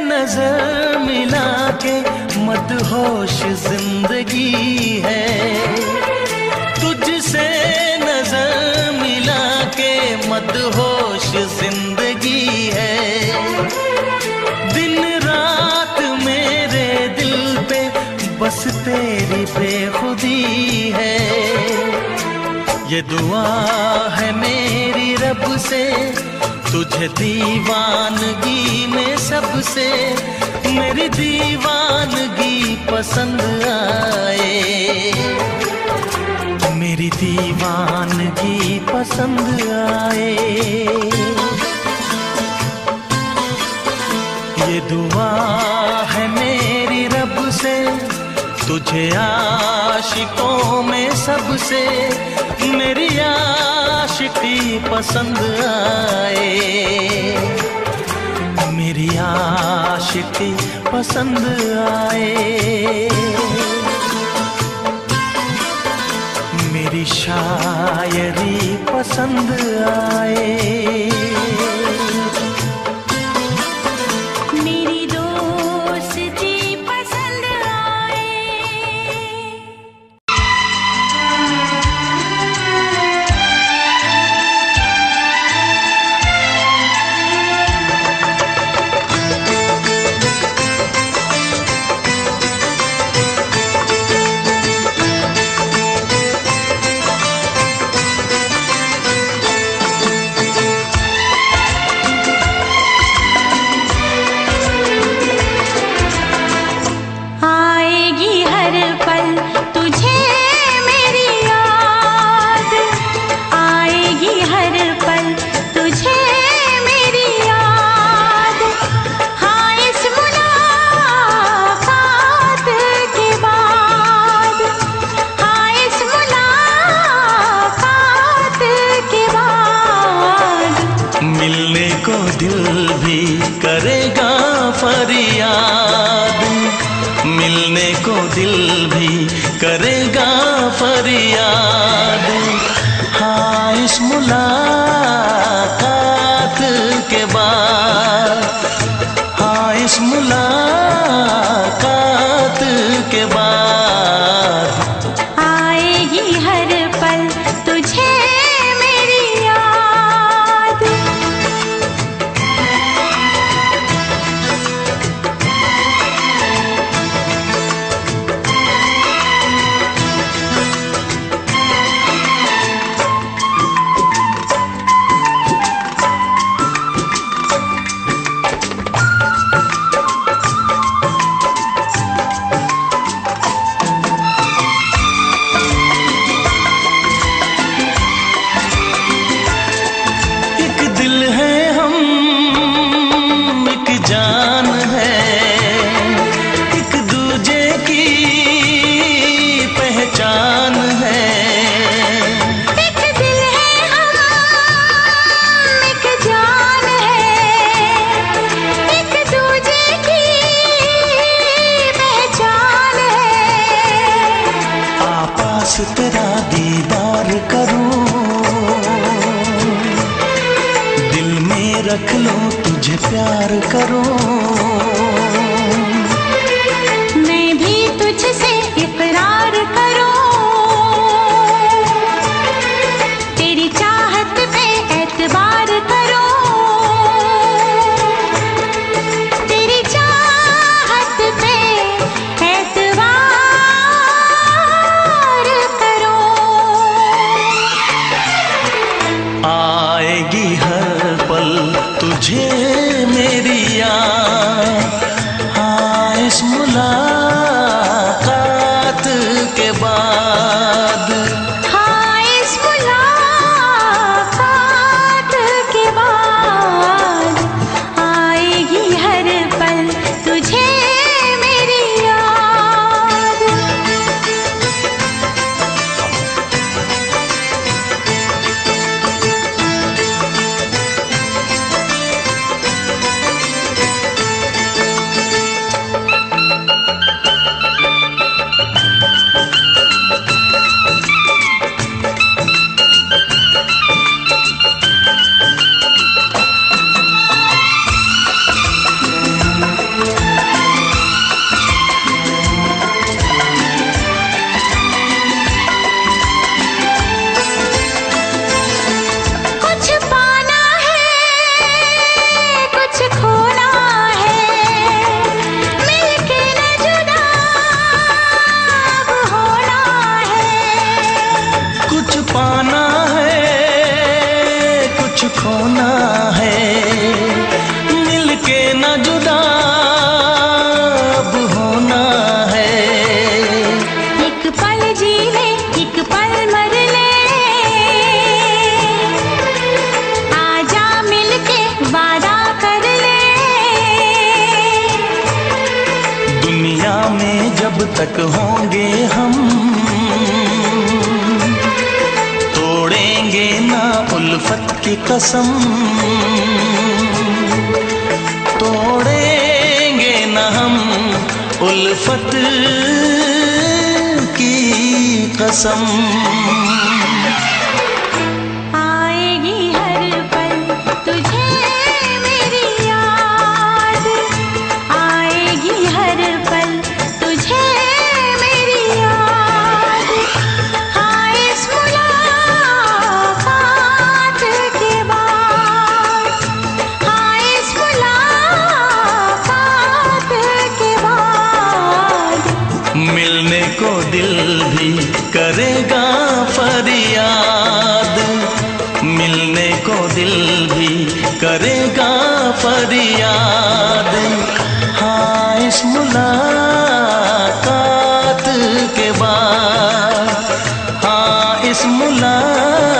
S2: नजर मिला के मदहोश जिंदगी है, तुझसे नजर मिला के मदहोश जिंदगी है। दिन रात मेरे दिल पे बस तेरी बेखुदी है। ये दुआ है मेरी रब से, तुझे दीवानगी में सबसे मेरी दीवानगी पसंद आए, मेरी दीवानगी पसंद आए। ये दुआ है मेरी रब से, तुझे आशिकों में सबसे मेरी आशिकी पसंद आए, मेरी आशिकी पसंद आए, मेरी शायरी पसंद आए,
S1: मेरी दोस्ती पसंद आए। आएगी हर पल तुझे मेरी याद, आएगी हर पल तुझे मेरी याद। हाँ इस मुलाकात के बाद, हाँ इस मुलाकात के बाद
S2: मिलने को दिल भी करेगा फरियाद, मिलने को दिल भी करेगा फरियाद। हाँ इस मुलाकात के बाद, हाँ इस मुलाकात के बाद
S1: आएगी हर पल तुझे मेरी याद।
S2: एक दिल है हम, एक जान है, एक दूजे की पहचान है।
S1: एक दिल है हम, एक जान है, एक दूजे की पहचान है।
S2: आपास तेरा दीदार करूं, दिल में रख लूं तुझे प्यार करूं,
S1: मैं भी तुझसे इकरार करूं, तेरी चाहत पे एतबार करूं, तेरी चाहत पे एतबार करूं।
S2: आएगी हर पल तुझे मेरी याद, उल्फत की कसम, तोड़ेंगे न हम उल्फत की कसम।
S1: आएगी हर पल तुझे मेरी याद, आएगी हर पल तुझे मेरी याद। हाँ इस मुलाकात के बाद, हाँ इस मुलाकात के बाद
S2: मिलने को दिल भी करेगा फरियाद, मिलने को दिल भी करेगा फरियाद। हाँ इस मुलाकात के बाद, हाँ इस मुलाकात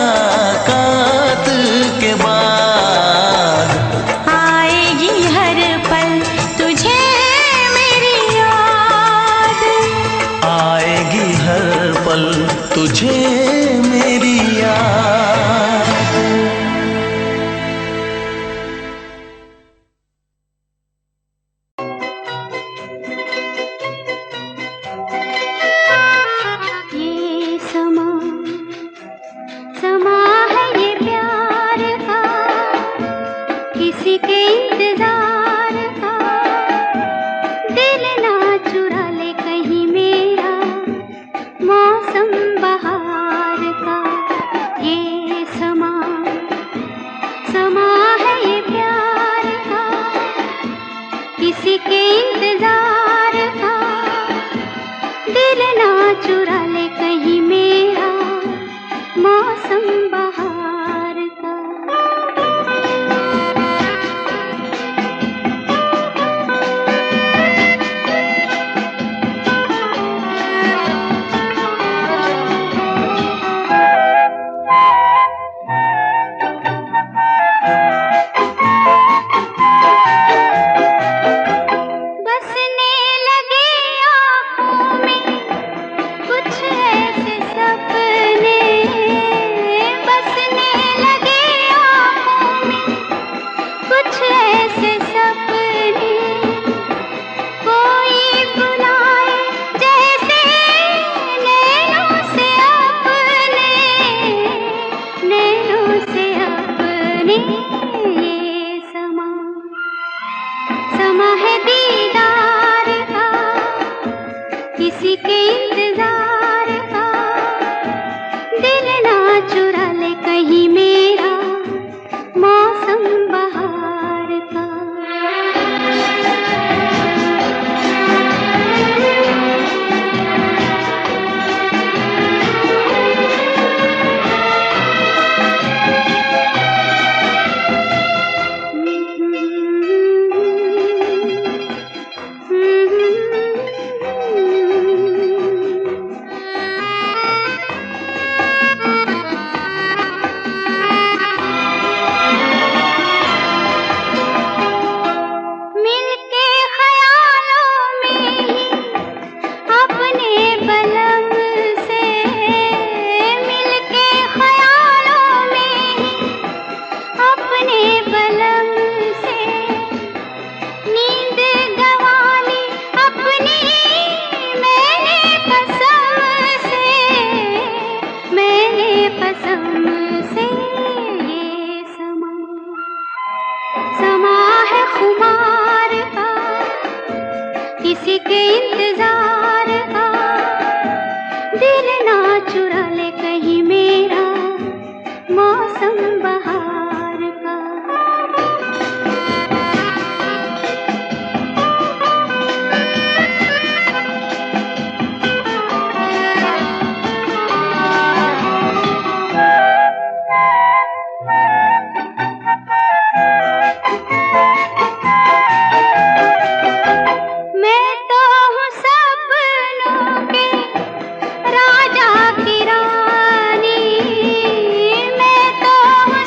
S2: के बाद
S1: आएगी हर पल तुझे मेरी याद,
S2: आएगी हर पल तुझे मेरी याद।
S1: ये समा समा है ये प्यार का, किसी के इंतजार का। दिल ना चुरा ले कहीं मेरा मौसम बहार का। ये समा समा है ये प्यार का, किसी के इंतजार का। दिल ना चुरा ले कहीं मेरा मौसम बहार का। बसने लगे आँखों में कुछ ऐसे सपने, बसने लगे आँखों में कुछ ऐसे सपने। कोई बुलाए जैसे नैनों से अपने, नैनों से अपने। ये समा समा है दीदार का, किसी के इंतजार का। दिल ना चुरा ले कहीं मेरा मौसम बहार का। मिलके ख्यालों में ही अपने बलम से, मिलके ख्यालों में ही अपने बलम से। नींद गंवा ली अपनी मैंने कसम से, मैंने कसम से। ये समा समा है खुमार का, किसी के इंतजार का। दिल ना चुरा ले कहीं मेरा मौसम बहार का। मैं तो हूँ सपनों के राजा की रानी, मैं तो हूँ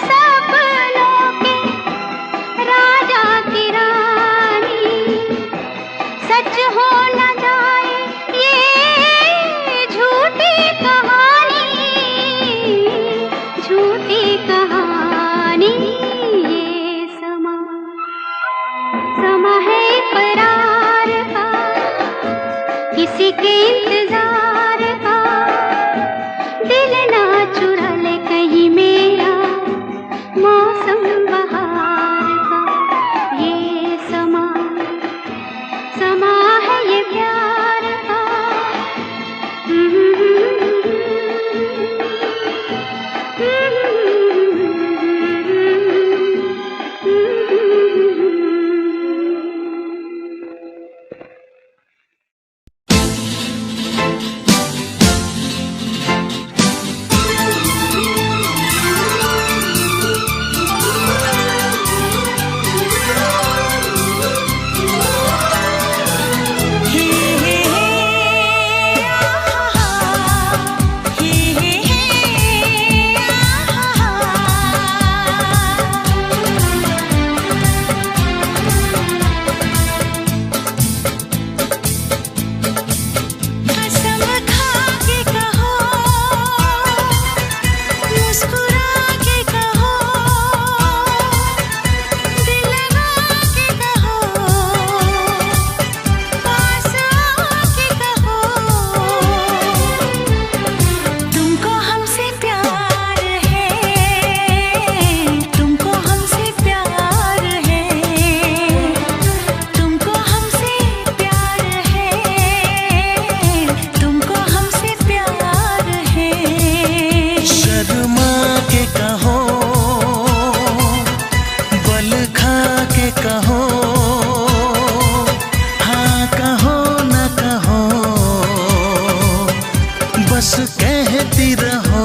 S2: कहती रहो,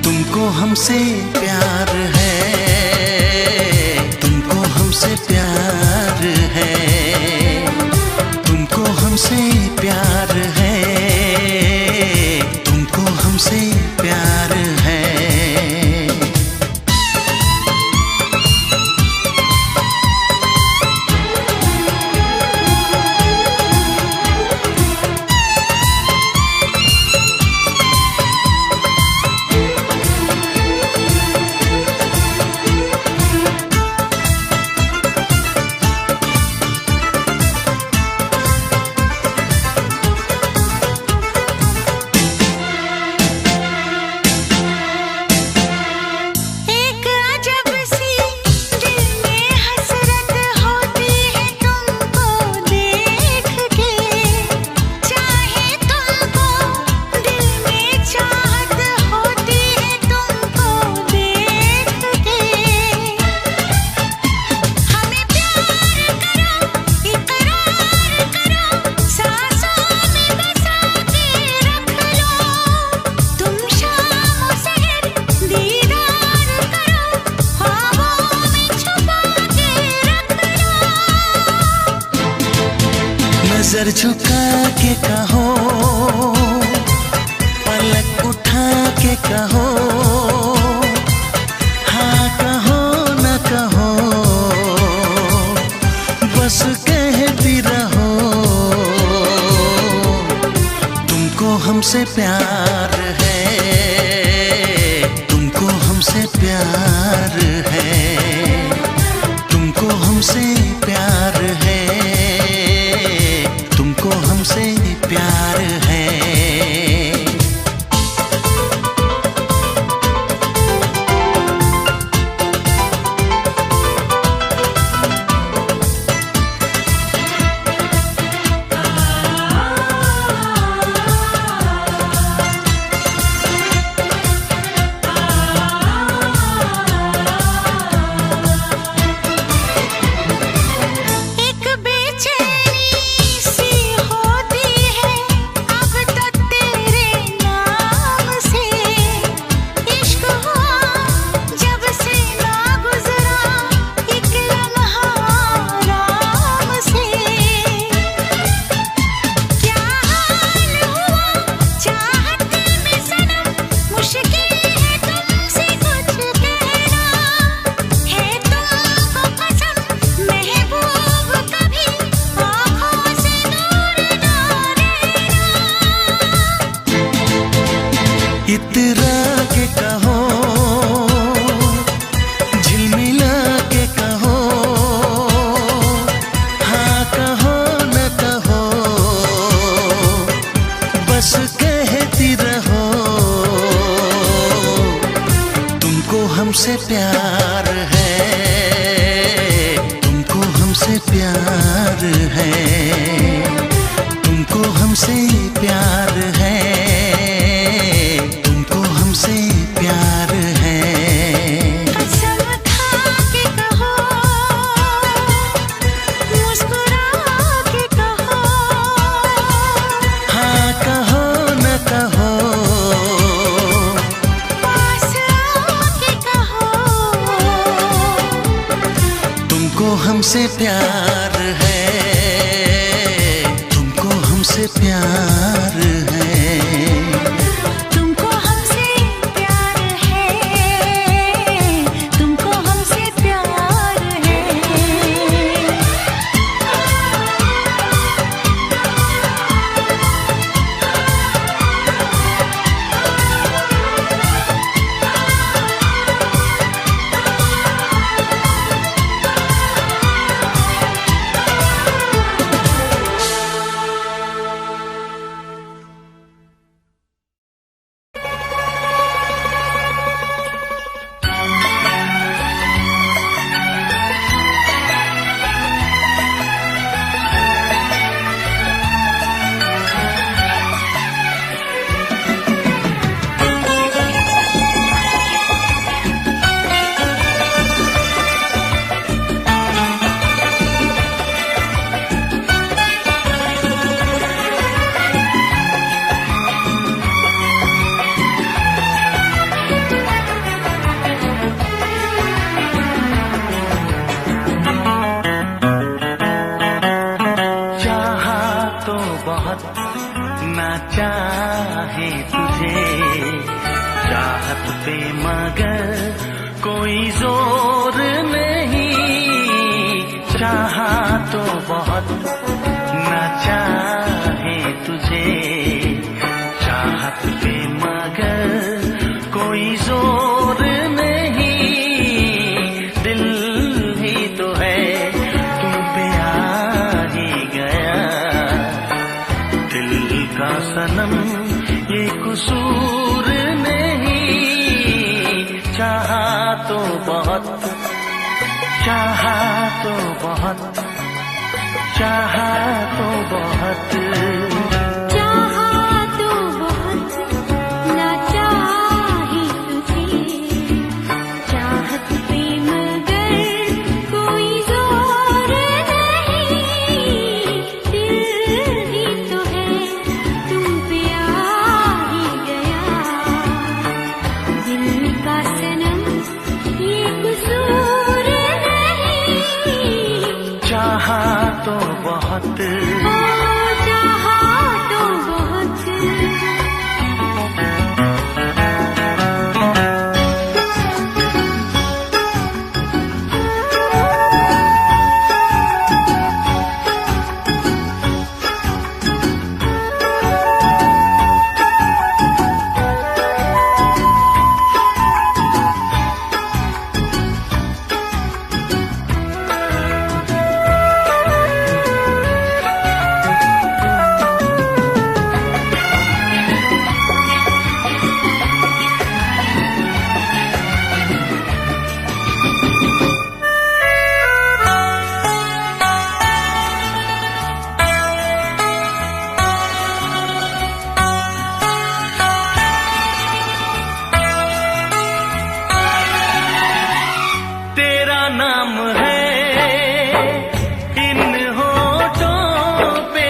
S2: तुमको हमसे प्यार है, तुमको हमसे प्यार है, तुमको हमसे प्यार है, तुमको हमसे प्यार है। नजर झुका के कहो, पलक उठा के कहो, हाँ कहो न कहो, बस कहती रहो, तुमको हमसे प्यार है, तुमको हमसे प्यार है, तुमको हमसे प्यार है, तुमको हमसे प्यार है। इतरा के कहो, झिलमिला के कहो, हाँ कहो न कहो, बस कहती रहो, तुमको हमसे प्यार है, तुमको हमसे प्यार है, तुमको हमसे प्यार है, हमसे प्यार है।
S1: कसम खा के कहो, मुस्कुरा के कहो,
S2: हाँ कहो न कहो,
S1: पास आके कहो,
S2: तुमको हमसे प्यार है, तुमको हमसे प्यार है। ना चाहे तुझे चाहत पे मगर कोई जोर नहीं, चाहा तो बहुत ना चाहे तुझे चाहत पे मगर कोई जोर नहीं, दिल ही तो है तुम पे आ ही गया, दिल का सनम ये कसूर नहीं, चाहा तो बहुत, चाहा तो बहुत, चाहा तो बहुत,
S1: चाहा तो बहुत ना चाहे तुझे चाहत पे मगर कोई जोर नहीं, दिल ही तो है तुम पे आ ही गया, दिल का सनम ये कसूर नहीं,
S2: चाहा तो बहुत,
S1: चाहा तो बहुत।
S2: तेरा नाम है इन होठों पे,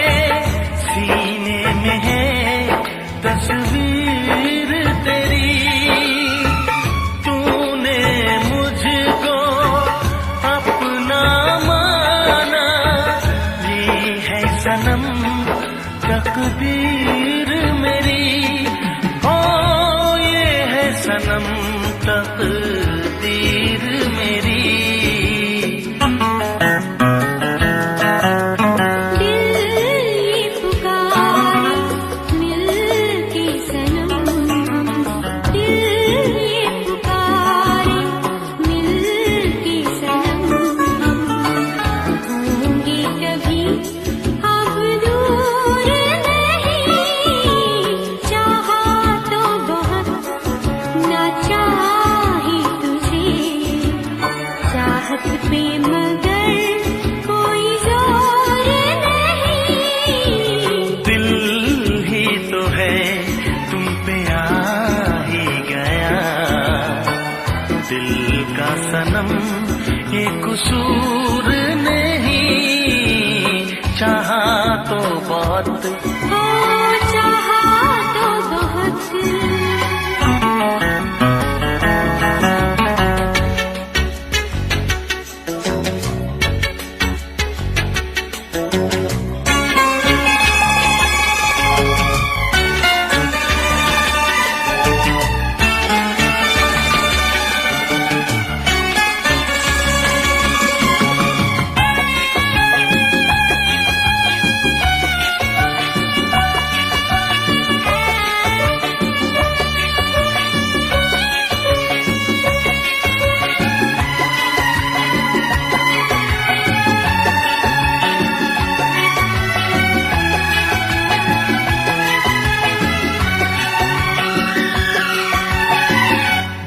S2: सीने में है तस्वीर तेरी, तूने मुझको अपना माना, ये है सनम तकदीर मेरी, ओ ये है सनम तकदीर मेरी,
S1: दिल ये पुकारे मिल के सनम, दिल ये पुकारे मिल के सनम, होंगे कभी अब दूर नहीं, चाहा तो बहुत ना चाहे तुझे चाहत पे मगर कोई जोर नहीं,
S2: दिल ही तो है तुम पे आ ही गया, दिल का सनम ये कसूर नहीं, चाहा तो बहुत,
S1: हो चाहा तो बहुत।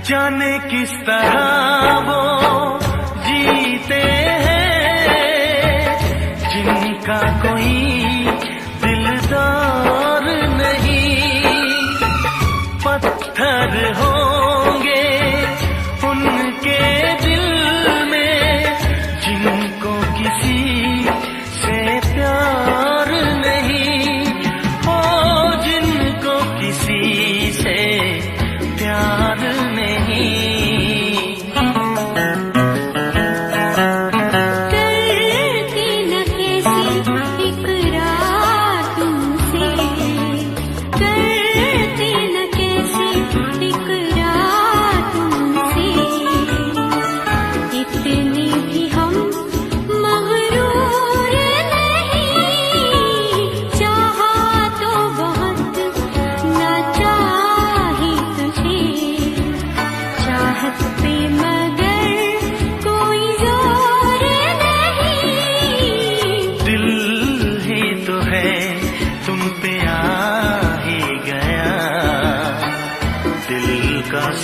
S2: जाने किस तरह वो जीते हैं जिनका कोई दिलदार नहीं, पत्थर होंगे उनके दिल में जिनको किसी से प्यार नहीं, ओ जिनको किसी से प्यार नहीं,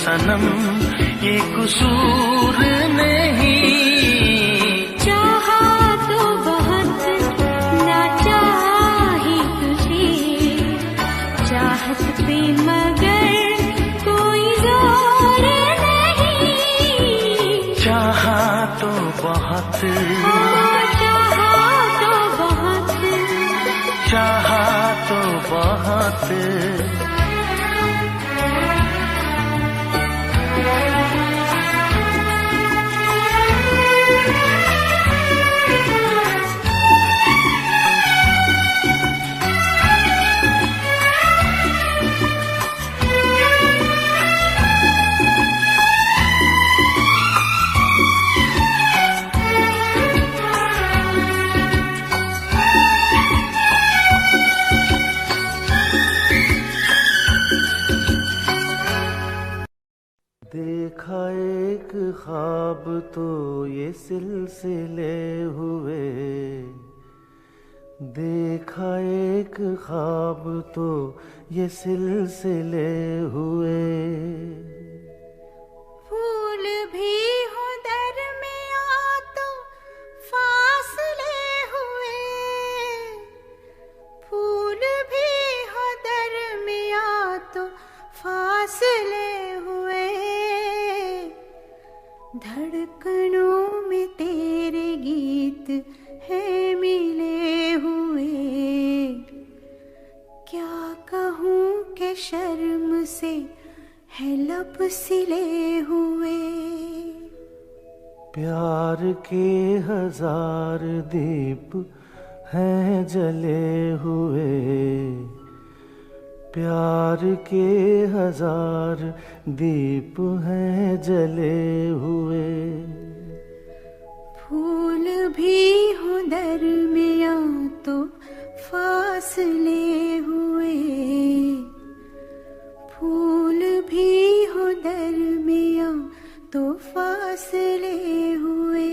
S2: सनम ये कसूर नहीं।
S1: चाहा तो बहुत ना चाही तुझे, चाहत पे मगर कोई जोर नहीं।
S2: चाहा तो बहुत,
S1: चाहा तो बहुत,
S2: चाहा तो बहुत। देखा एक ख्वाब तो ये सिलसिले हुए, देखा एक ख्वाब तो ये सिलसिले हुए।
S1: फूल भी हो दरमियां तो फासले हुए, फूल भी हो दरमियां तो फासले हुए। धड़कनों में तेरे गीत है मिले हुए, क्या कहूँ कि शर्म से है लब सिले हुए।
S2: प्यार के हजार दीप हैं जले हुए, प्यार के हजार दीप हैं जले हुए।
S1: फूल भी हो दरमियां तो फासले हुए, फूल भी हो दरमियां तो फासले हुए।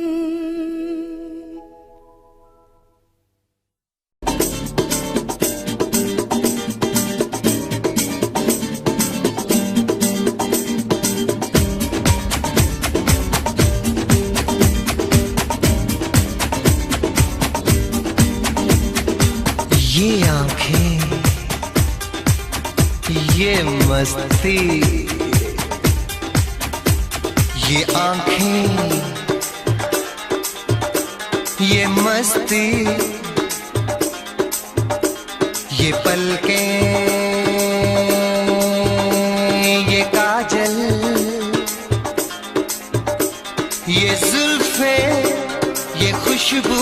S2: ये आंखें, ये मस्ती, ये आंखें, ये मस्ती, ये पलकें, ये काजल, ये जुल्फे, ये खुशबू,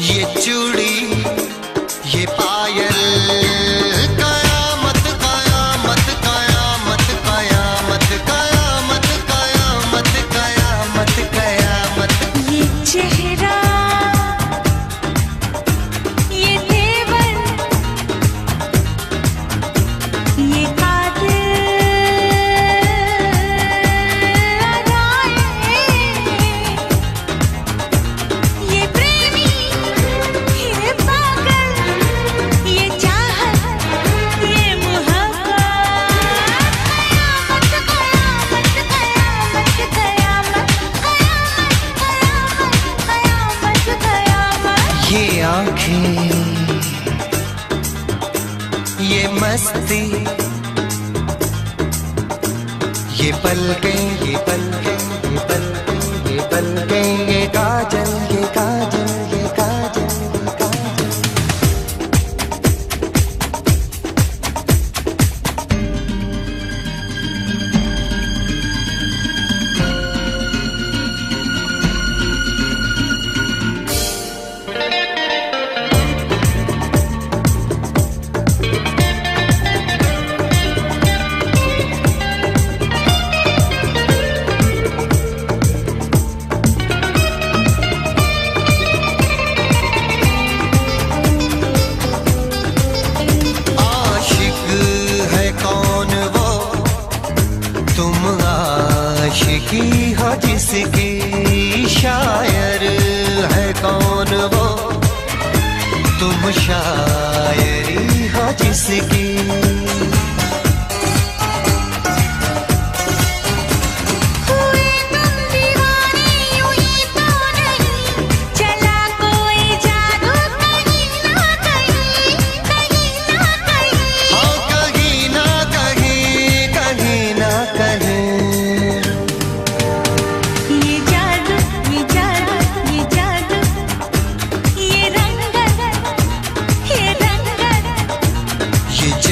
S2: ये चूड़ी, ये पायल। कयामत कयामत कयामत कयामत कयामत कयामत कयामत कयामत।
S1: ये चेहरा, ये तेवर, ये कातिल अदाएं, ये प्रेमी, ये पागल, ये चाहत, ये मोहब्बत। कयामत कयामत कयामत कयामत कयामत कयामत।
S2: ये आंखें, ये मस्ती, ये पलकें, ये पलकें, ये पलकें, ये पलकें, ये काजल, ये काजल, ये काजल, ये काजल। आशिकी हो जिसकी, शायर है कौन वो, तुम शायरी हो जिसकी।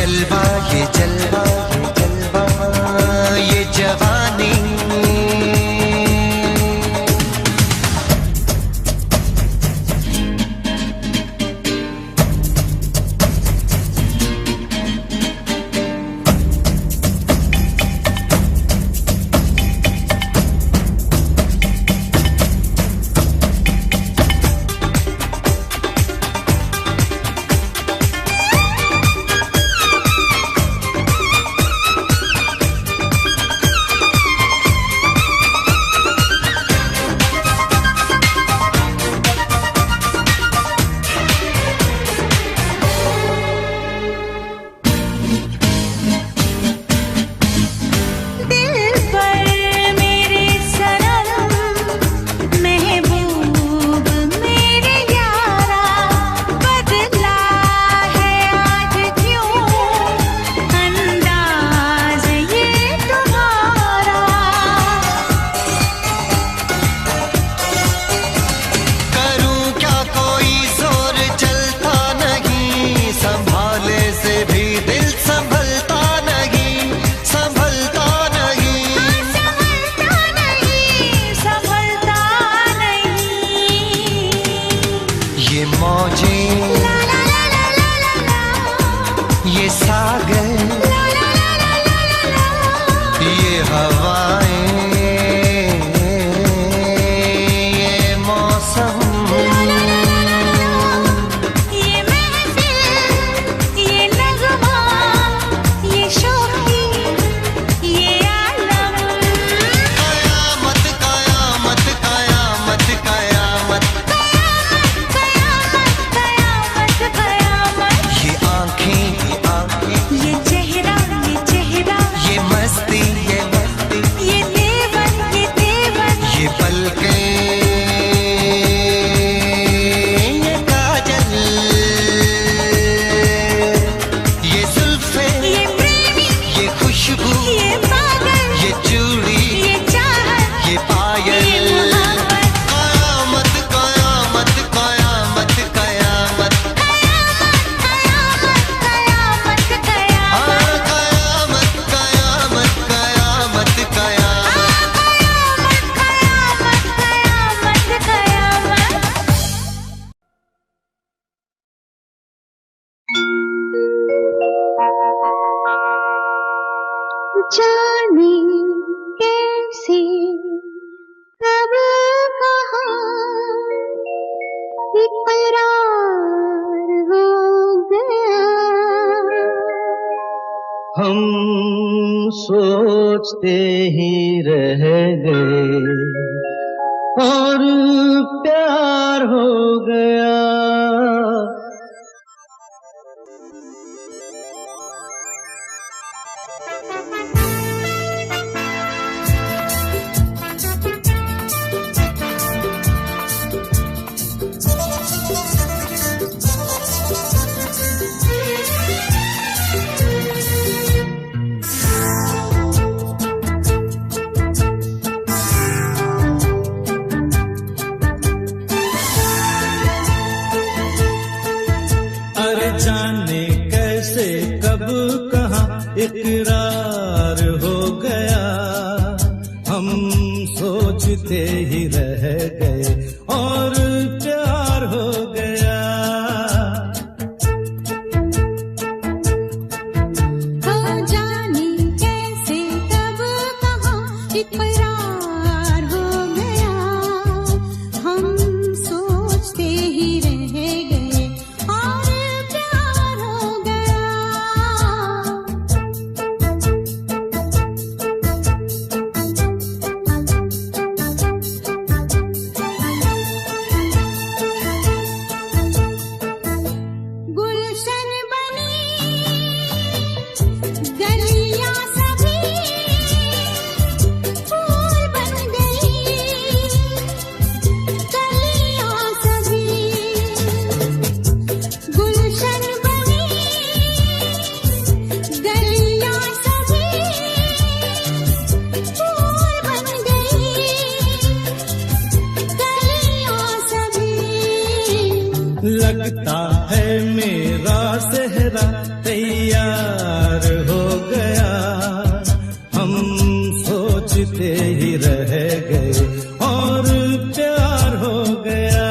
S2: जलवा ये जलवा ये जलवा ये जवानी ये सागर ये हवाएं ये मौसम
S1: ये महफिल ये नगमा ये शोखी ये आलम
S2: कयामत कयामत कयामत कयामत
S1: कयामत कयामत
S2: ये आँखें
S1: ये चेहरा
S2: ये मस्ती ये
S1: देवन
S2: ये पलकें ये काजल ये जुल्फे
S1: ये प्रेमी
S2: ये खुशबू
S1: ये पागल
S2: ये चूड़ी
S1: ये चाहत
S2: ये पायल
S1: ये मोहब्बत
S2: कयामत कयामत कयामत कयामत
S1: कयामत कयामत
S2: कयामत कयामत कयामत कयामत
S1: जाने कैसे कब कहाँ इकरार हो गया
S5: हम सोचते ही रह गए और प्यार हो गया।
S4: अरे जाने कैसे कब कहाँ इकरार हो गया, हम सोचते ही रह गए और प्यार हो गया।
S1: हो जाने कैसे कब कहाँ इकरार हो गया, हम सोचते ही रह गए और प्यार हो गया।
S4: प्यार हो गया, हम सोचते ही रह गए और प्यार हो गया।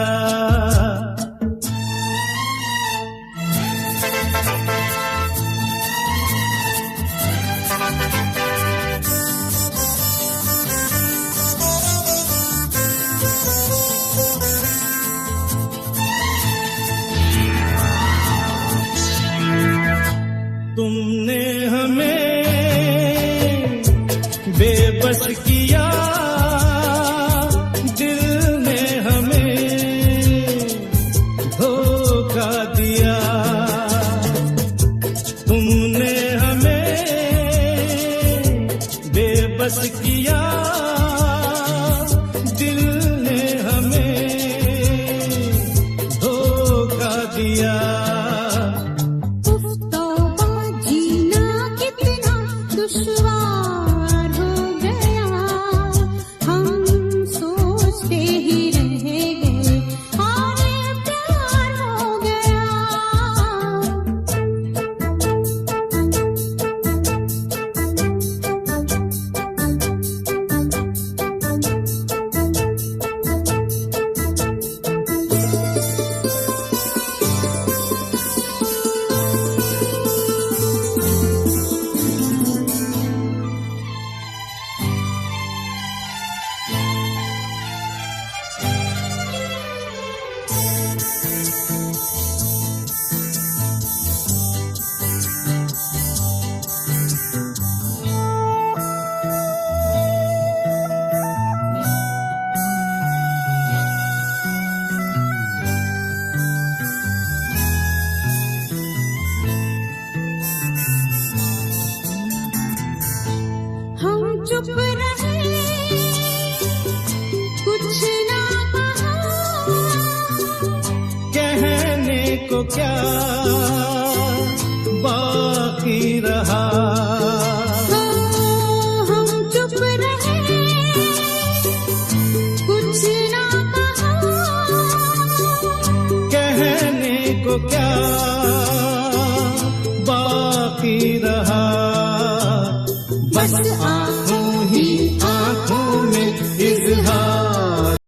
S4: तुमने हमें बेबस किया, दिल ने हमें धोखा दिया। तुमने हमें बेबस किया, दिल ने हमें धोखा दिया।
S1: दुश्वार हो गया, हम सोचते ही रह गए और प्यार हो गया। हम चुप रहे, कुछ ना कहा,
S4: कहने को क्या बाकी रहा।
S1: हम चुप रहे, कुछ ना कहा,
S4: कहने को क्या बाकी रहा।
S1: बस